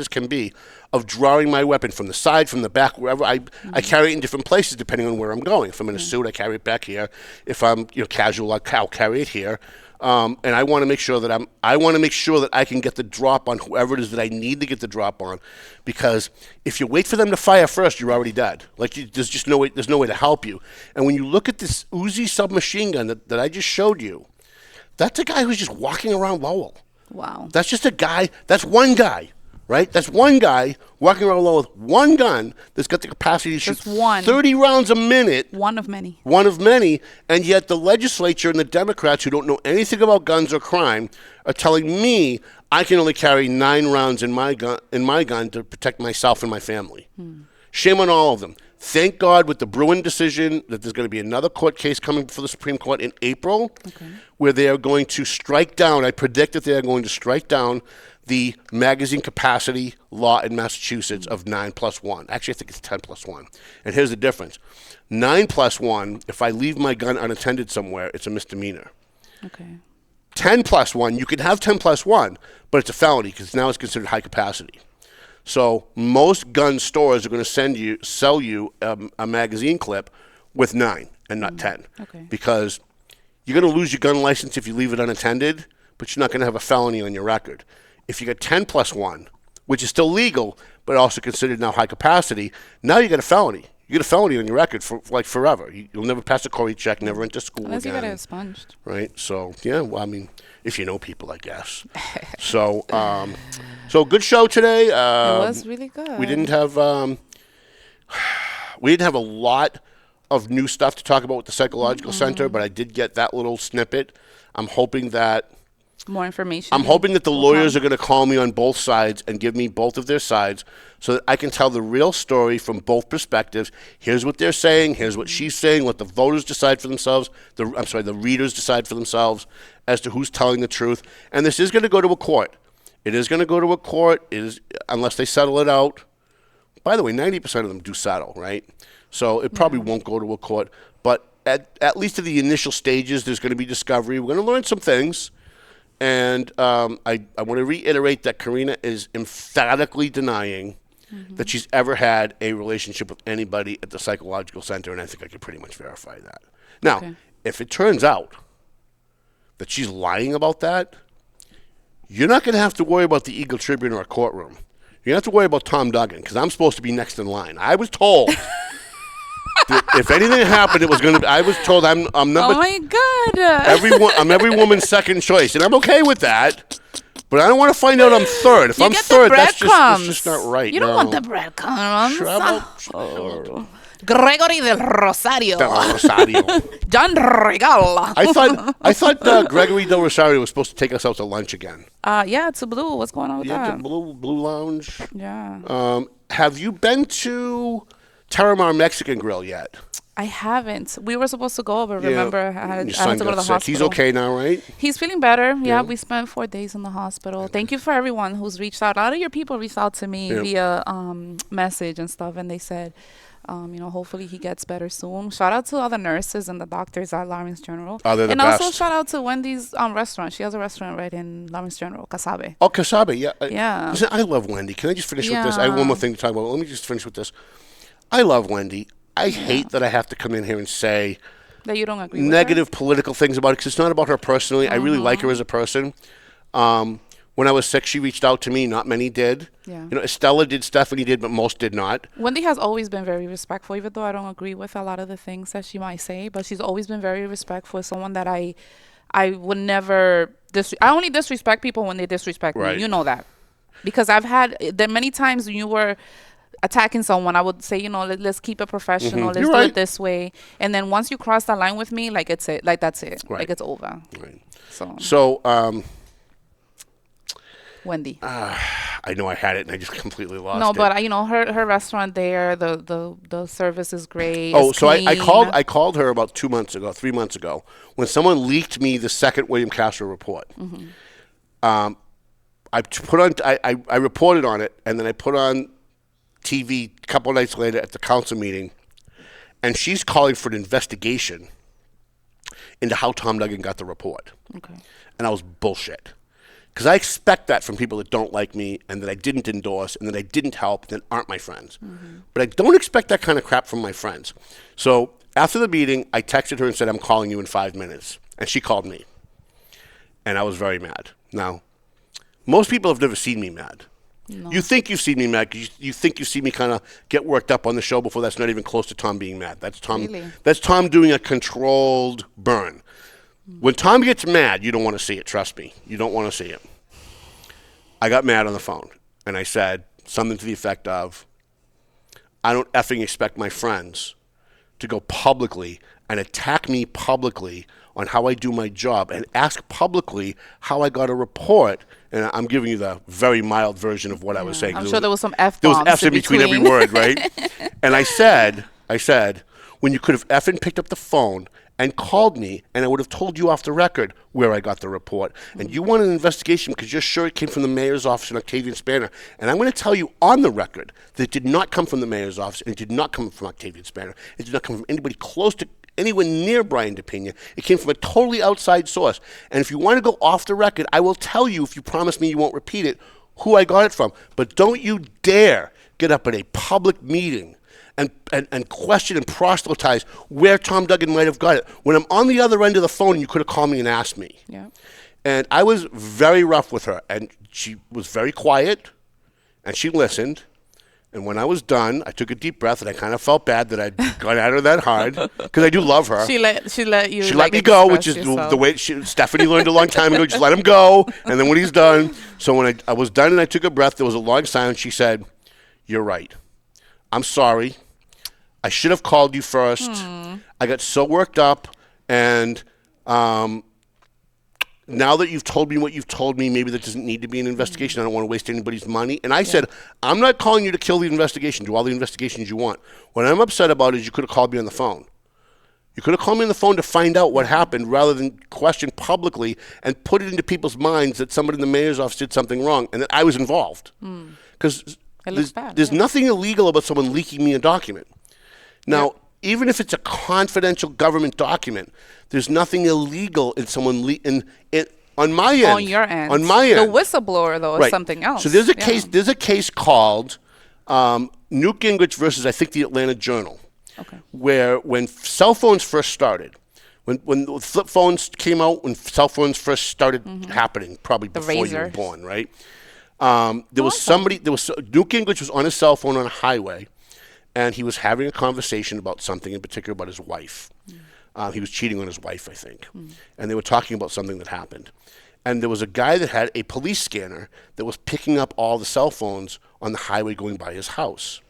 can be of drawing my weapon from the side, from the back, wherever. I carry it in different places depending on where I'm going. If I'm in a suit, I carry it back here. If I'm casual, I'll carry it here. And I want to make sure that I can get the drop on whoever it is that I need to get the drop on, because if you wait for them to fire first, you're already dead. There's just no way. There's no way to help you. And when you look at this Uzi submachine gun that I just showed you, that's a guy who's just walking around Lowell. Wow. That's just a guy. That's one guy, right? That's one guy walking around Lowell with one gun that's got the capacity to shoot 30 rounds a minute. One of many. One of many. And yet the legislature and the Democrats, who don't know anything about guns or crime, are telling me I can only carry 9 rounds in my gun to protect myself and my family. Shame on all of them. Thank God with the Bruin decision that there's going to be another court case coming before the Supreme Court in April, where they are going to strike down, I predict that they are going to strike down the magazine capacity law in Massachusetts of 9+1. Actually, I think it's 10+1. And here's the difference. 9+1, if I leave my gun unattended somewhere, it's a misdemeanor. Okay. 10+1, you can have 10+1, but it's a felony because now it's considered high capacity. So most gun stores are going to sell you a magazine clip with 9 and not 10. Okay. Because you're going to lose your gun license if you leave it unattended, but you're not going to have a felony on your record. If you get 10+1, which is still legal, but also considered now high capacity, now you get a felony. You get a felony on your record for forever. You'll never pass a Corey check, never enter school Unless again. you get it expunged. Right? So, yeah, well, I mean, if you know people, I guess. So good show today. It was really good. We didn't have a lot of new stuff to talk about with the Psychological Center, but I did get that little snippet. I'm hoping that more information. I'm hoping that the lawyers are going to call me on both sides and give me both of their sides so that I can tell the real story from both perspectives. Here's what they're saying. Here's what she's saying. Let the voters decide for themselves. The readers decide for themselves as to who's telling the truth. And this is going to go to a court. It is going to go to a court unless they settle it out. By the way, 90% of them do settle, right? So it probably won't go to a court. But at least at the initial stages, there's going to be discovery. We're going to learn some things. And I want to reiterate that Carina is emphatically denying that she's ever had a relationship with anybody at the Psychological Center, and I think I can pretty much verify that. Now, if it turns out that she's lying about that, you're not going to have to worry about the Eagle Tribune or a courtroom. You have to worry about Tom Duggan, because I'm supposed to be next in line. I was told that if anything happened, it was going to be. I was told I'm number. Oh my God! I'm every woman's second choice, and I'm okay with that. But I don't want to find out I'm third. If I'm third, that's just not right. You don't want the breadcrumbs. Gregory del Rosario. John Rigal. I thought Gregory del Rosario was supposed to take us out to lunch again. Yeah, it's a Blue. What's going on with that? The Blue Lounge. Yeah. Have you been to Terramar Mexican Grill yet? I haven't. We were supposed to go, but remember, I had to go to the hospital. He's okay now, right? He's feeling better. Yeah, we spent 4 days in the hospital. Thank you for everyone who's reached out. A lot of your people reached out to me via message and stuff, and they said, hopefully he gets better soon. Shout out to all the nurses and the doctors at Lawrence General. Oh, they're the and best. Also shout out to Wendy's restaurant. She has a restaurant right in Lawrence General, Casabe. Oh, Casabe, yeah. Yeah. Listen, I love Wendy. Can I just finish with this? I have one more thing to talk about. Let me just finish with this. I love Wendy. I hate that I have to come in here and say that you don't agree with negative political things about it, because it's not about her personally. I really like her as a person. When I was sick, she reached out to me. Not many did. Yeah. Estella did, Stephanie did, but most did not. Wendy has always been very respectful, even though I don't agree with a lot of the things that she might say. But she's always been very respectful. Someone that I would never I only disrespect people when they disrespect me. You know that, because I've had there many times when you were attacking someone, I would say, let's keep it professional. Let's do it this way. And then once you cross that line with me, that's it. Right. Like it's over. Right. So Wendy. I know I had it and I just completely lost it. No, but her restaurant there, the service is great. Oh, it's so clean. I called her about 3 months ago, when someone leaked me the second William Castro report. I reported on it, and then I put on TV a couple of nights later at the council meeting, and she's calling for an investigation into how Tom Duggan got the report. Okay. And I was bullshit. Because I expect that from people that don't like me and that I didn't endorse and that I didn't help and that aren't my friends. But I don't expect that kind of crap from my friends. So after the meeting, I texted her and said, I'm calling you in 5 minutes. And she called me. And I was very mad. Now, most people have never seen me mad. No. You think you've seen me mad because you think you see me kind of get worked up on the show before. That's not even close to Tom being mad. That's Tom. Really? That's Tom doing a controlled burn. When Tom gets mad, you don't want to see it. Trust me. You don't want to see it. I got mad on the phone, and I said something to the effect of, I don't effing expect my friends to go publicly and attack me publicly on how I do my job and ask publicly how I got a report. And I'm giving you the very mild version of what I was saying. I'm sure there was some F-bombs There was F's in between every word, right? And I said, when you could have effing picked up the phone and called me, and I would have told you off the record where I got the report. And you want an investigation because you're sure it came from the mayor's office in Octavian Spanner. And I'm going to tell you on the record that it did not come from the mayor's office, and it did not come from Octavian Spanner. It did not come from anybody close to anywhere near Brian DePina. It came from a totally outside source. And if you want to go off the record, I will tell you, if you promise me you won't repeat it, who I got it from. But don't you dare get up at a public meeting and question and proselytize where Tom Duggan might have got it. When I'm on the other end of the phone, you could have called me and asked me. Yeah. And I was very rough with her, and she was very quiet, and she listened. And when I was done, I took a deep breath, and I kind of felt bad that I'd gone at her that hard, because I do love her. She let you. She let me go, which is the way Stephanie learned a long time ago. Just let him go, and then when he's done. So when I was done and I took a breath, there was a long silence. She said, "You're right. I'm sorry. I should have called you first. I got so worked up, and now that you've told me what you've told me, maybe there doesn't need to be an investigation. I don't want to waste anybody's money." And I said, I'm not calling you to kill the investigation. Do all the investigations you want. What I'm upset about is you could have called me on the phone. You could have called me on the phone to find out what happened rather than question publicly and put it into people's minds that somebody in the mayor's office did something wrong and that I was involved. Because there's nothing illegal about someone leaking me a document. Now, even if it's a confidential government document, there's nothing illegal in someone on my end. On your end. On my end. The whistleblower, though, is something else. So there's a case. There's a case called Newt Gingrich versus, I think, the Atlanta Journal, where when cell phones first started, when the flip phones came out, when cell phones first started happening, probably before you were born, right? There was somebody. Newt Gingrich was on his cell phone on a highway. And he was having a conversation about something in particular about his wife. He was cheating on his wife, I think. And they were talking about something that happened. And there was a guy that had a police scanner that was picking up all the cell phones on the highway going by his house.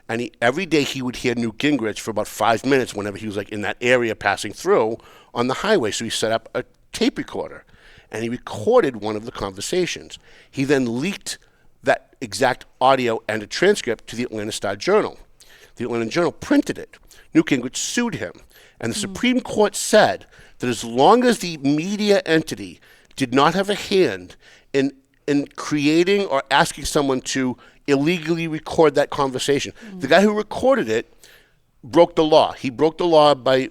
And every day he would hear Newt Gingrich for about 5 minutes whenever he was like in that area passing through on the highway. So he set up a tape recorder. And he recorded one of the conversations. He then leaked that exact audio and a transcript to the Atlanta Star-Journal. The Atlanta Journal printed it. Newt Gingrich sued him. And the Supreme Court said that as long as the media entity did not have a hand in creating or asking someone to illegally record that conversation, the guy who recorded it broke the law. He broke the law by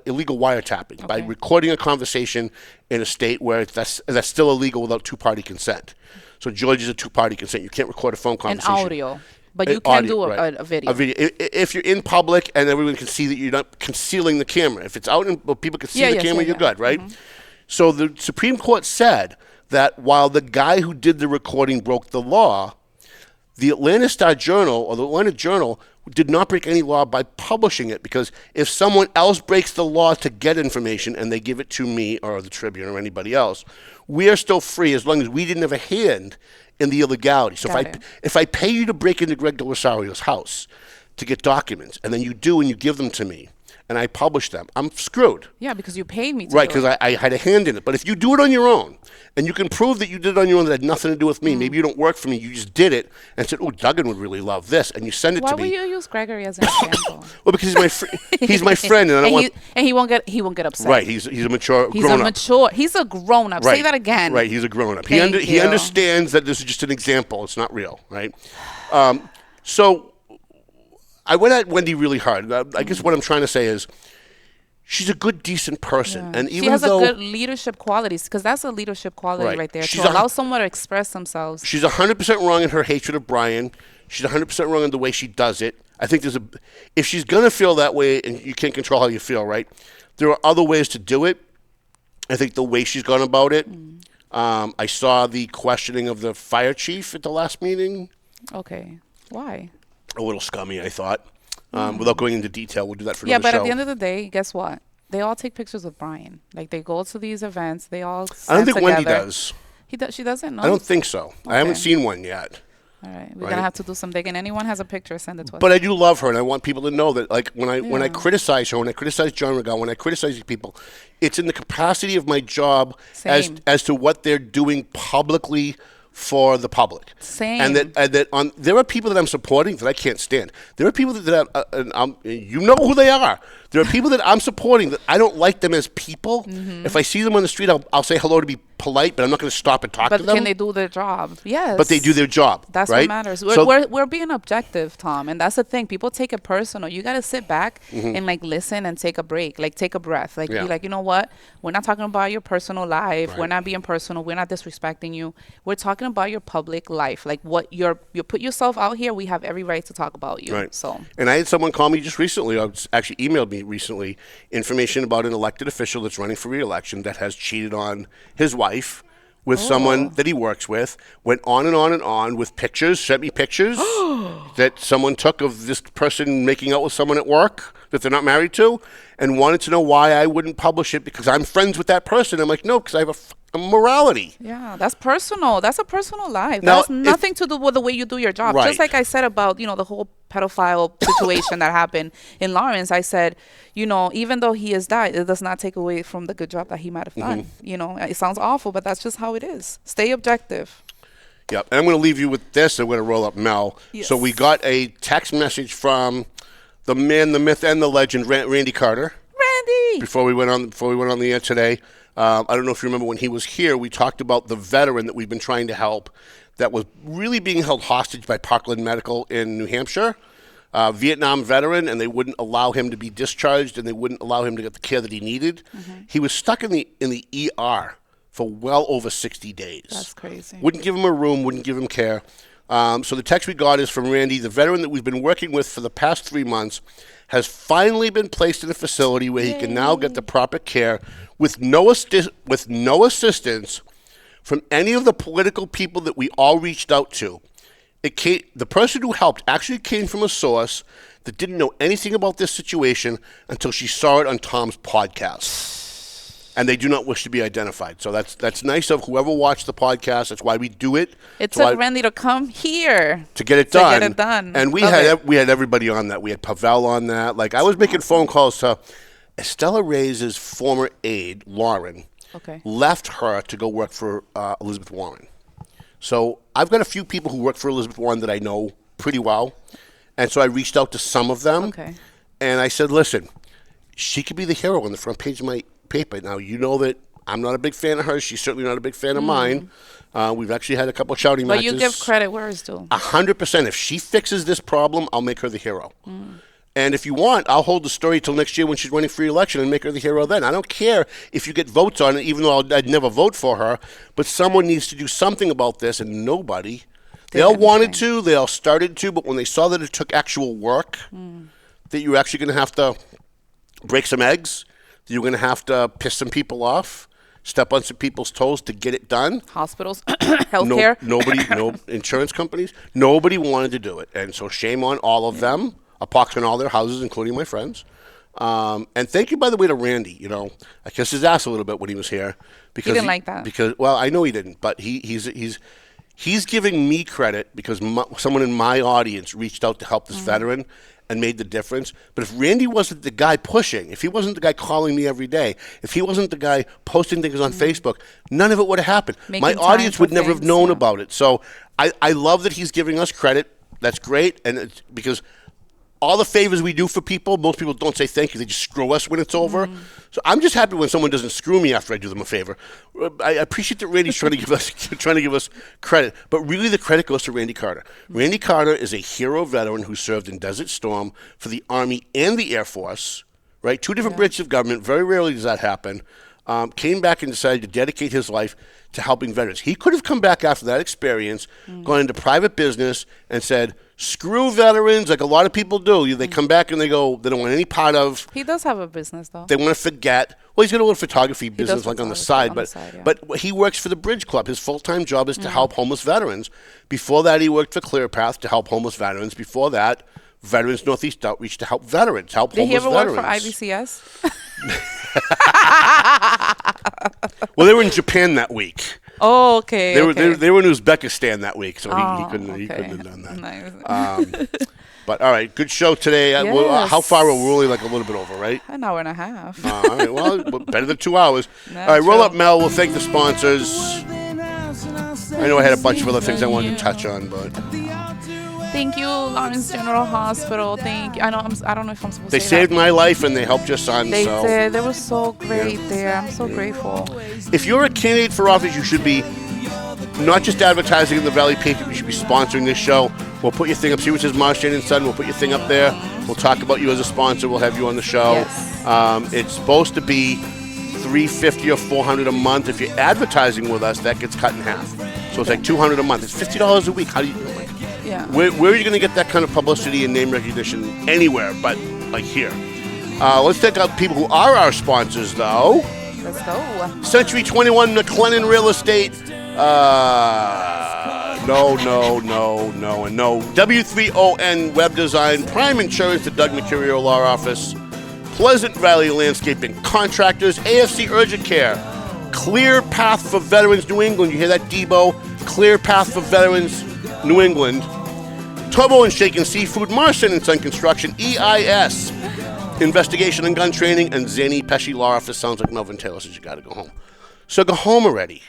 illegal wiretapping, by recording a conversation in a state where that's still illegal without two-party consent. So Georgia's a two-party consent. You can't record a phone conversation. An audio. But you can do a video. A video. If you're in public and everyone can see that you're not concealing the camera. If it's out and people can see the camera, you're good, right? So the Supreme Court said that while the guy who did the recording broke the law, the Atlanta Star-Journal or the Atlanta Journal did not break any law by publishing it, because if someone else breaks the law to get information and they give it to me or the Tribune or anybody else, we are still free as long as we didn't have a hand in the illegality. So if I pay you to break into Greg Delisario's house to get documents, and then you do and you give them to me, and I publish them, I'm screwed. Yeah, because you paid me to Right, do because it. I had a hand in it. But if you do it on your own, and you can prove that you did it on your own that had nothing to do with me, maybe you don't work for me, you just did it, and said, oh, Duggan would really love this, and you send it Why to would me. you use Gregory as an example? Well, because he's my friend, and I don't want... he won't get upset. Right, he's a mature He's grown-up. He's a grown-up. Right. Say that again. Right, he's a grown-up. Thank He you. understands that this is just an example. It's not real, right? So I went at Wendy really hard. I guess what I'm trying to say is she's a good, decent person. Yeah. And even she has though a good leadership qualities, because that's a leadership quality right there. She's To allow someone to express themselves. She's 100% wrong in her hatred of Brian. She's 100% wrong in the way she does it. I think if she's going to feel that way, and you can't control how you feel, right? There are other ways to do it. I think the way she's gone about it. I saw the questioning of the fire chief at the last meeting. Okay. Why? A little scummy, I thought. Without going into detail, we'll do that for another Yeah, but show. at the end of the day, guess what? They all take pictures with Brian. Like, they go to these events. They all I don't think together. Wendy does. She doesn't know? I don't think so. I haven't seen one yet. All right. We're going to have to do some digging. Anyone has a picture, send it to us. But I do love her, and I want people to know that, like, when I criticize her, when I criticize John Rigal, when I criticize these people, it's in the capacity of my job as to what they're doing publicly for the public. Same. And that there are people that I'm supporting that I can't stand. There are people that you know who they are. There are people that I'm supporting that I don't like them as people. If I see them on the street, I'll say hello to be polite, but I'm not going to stop and talk to them. But can they do their job? Yes. But they do their job. That's right? what matters. We're being objective, Tom, and that's the thing. People take it personal. You got to sit back and like listen and take a break, like take a breath, like be like, you know what? We're not talking about your personal life. We're not being personal. We're not disrespecting you. We're talking about your public life, like what you put yourself out here. We have every right to talk about you. Right. So. And I had someone call me just recently. Actually emailed me recently information about an elected official that's running for re-election that has cheated on his wife with someone that he works with, went on and on and on with pictures, sent me pictures that someone took of this person making out with someone at work that they're not married to, and wanted to know why I wouldn't publish it because I'm friends with that person. I'm like, no, because I have a morality. Yeah, that's personal. That's a personal life. Now, That's nothing to do with the way you do your job. Right. Just like I said about, the whole pedophile situation that happened in Lawrence, I said, even though he has died, it does not take away from the good job that he might have done. It sounds awful, but that's just how it is. Stay objective. Yep. And I'm going to leave you with this. I'm going to roll up Mel. Yes. So we got a text message from the man, the myth, and the legend, Randy Carter. Randy! Before we went on the air today, I don't know if you remember when he was here, we talked about the veteran that we've been trying to help that was really being held hostage by Parkland Medical in New Hampshire. Vietnam veteran, and they wouldn't allow him to be discharged, and they wouldn't allow him to get the care that he needed. He was stuck in the ER for well over 60 days. That's crazy. Wouldn't give him a room, wouldn't give him care. So the text we got is from Randy, the veteran that we've been working with for the past 3 months has finally been placed in a facility where he can now get the proper care with no assistance from any of the political people that we all reached out to. The person who helped actually came from a source that didn't know anything about this situation until she saw it on Tom's podcast. And they do not wish to be identified. So that's nice of whoever watched the podcast. That's why we do it. It took Randy to come here to get it done. And we had everybody on that. We had Pavel on that. Like, I was making phone calls to Estella Reyes' former aide, Lauren. Okay. Left her to go work for Elizabeth Warren. So I've got a few people who work for Elizabeth Warren that I know pretty well. And so I reached out to some of them. Okay. And I said, listen, she could be the hero on the front page of my paper. Now, you know that I'm not a big fan of hers. She's certainly not a big fan of mine. We've actually had a couple of shouting matches. But you give credit where it's due. 100%. If she fixes this problem, I'll make her the hero. And if you want, I'll hold the story till next year when she's running for re-election and make her the hero then. I don't care if you get votes on it, even though I'd never vote for her. But someone needs to do something about this, and nobody. They all wanted to. They all started to. But when they saw that it took actual work, that you're actually going to have to break some eggs, that you're going to have to piss some people off, step on some people's toes to get it done. Hospitals, healthcare. No insurance companies. Nobody wanted to do it. And so shame on all of them. A pox on all their houses, including my friends. And thank you, by the way, to Randy. I kissed his ass a little bit when he was here. Because he didn't like that. Because, well, I know he didn't, but he's he's giving me credit because someone in my audience reached out to help this veteran and made the difference. But if Randy wasn't the guy pushing, if he wasn't the guy calling me every day, if he wasn't the guy posting things on Facebook, none of it would have happened. My audience would never have known about it. So I love that he's giving us credit. That's great. And it's because all the favors we do for people, most people don't say thank you. They just screw us when it's over. So I'm just happy when someone doesn't screw me after I do them a favor. I appreciate that Randy's trying to give us credit, but really the credit goes to Randy Carter. Randy Carter is a hero veteran who served in Desert Storm for the Army and the Air Force, right? 2 different branches of government. Very rarely does that happen. Came back and decided to dedicate his life to helping veterans. He could have come back after that experience, gone into private business and said, screw veterans, like a lot of people do. They come back and they go, they don't want any part of. He does have a business, though. They want to forget. Well, he's got a little photography business like on the side, but he works for the Bridge Club. His full-time job is to help homeless veterans. Before that, he worked for ClearPath to help homeless veterans. Before that, Veterans Northeast Outreach to help veterans, help homeless veterans. Did he ever work for IBCS? Well, they were in Japan that week. Oh, okay. They were in Uzbekistan that week, so he couldn't have done that. Nice. But all right, good show today. Yes. How far are we? Really, like a little bit over, right? An hour and a half. All right, well, better than 2 hours. All right, roll up, Mel. We'll thank the sponsors. I know I had a bunch of other things I wanted to touch on, but thank you, Lawrence General Hospital. Thank you. I don't know if I'm supposed to they say saved that. my life and they helped your son. They did. They were so great there. I'm so grateful. If you're a candidate for office, you should be not just advertising in the Valley Patriot. You should be sponsoring this show. We'll put your thing up. See what says Marchand and Son. We'll put your thing up there. We'll talk about you as a sponsor. We'll have you on the show. Yes. It's supposed to be $350 or $400 a month. If you're advertising with us, that gets cut in half. So it's like $200 a month. It's $50 a week. How do you? Yeah. Where are you going to get that kind of publicity and name recognition anywhere but like here? Let's take out people who are our sponsors, though. Let's go. Century 21 McLennan Real Estate. No. W3ON Web Design. Prime Insurance, the Doug Mercurio Law Office. Pleasant Valley Landscaping Contractors. AFC Urgent Care. Clear Path for Veterans New England. You hear that, Debo? Clear Path for Veterans New England. Turbo and Shaken Seafood. Marson and Son Construction. EIS. Investigation and Gun Training. And Zanny Pesci Law Office. Sounds like Melvin Taylor says you got to go home. So go home already.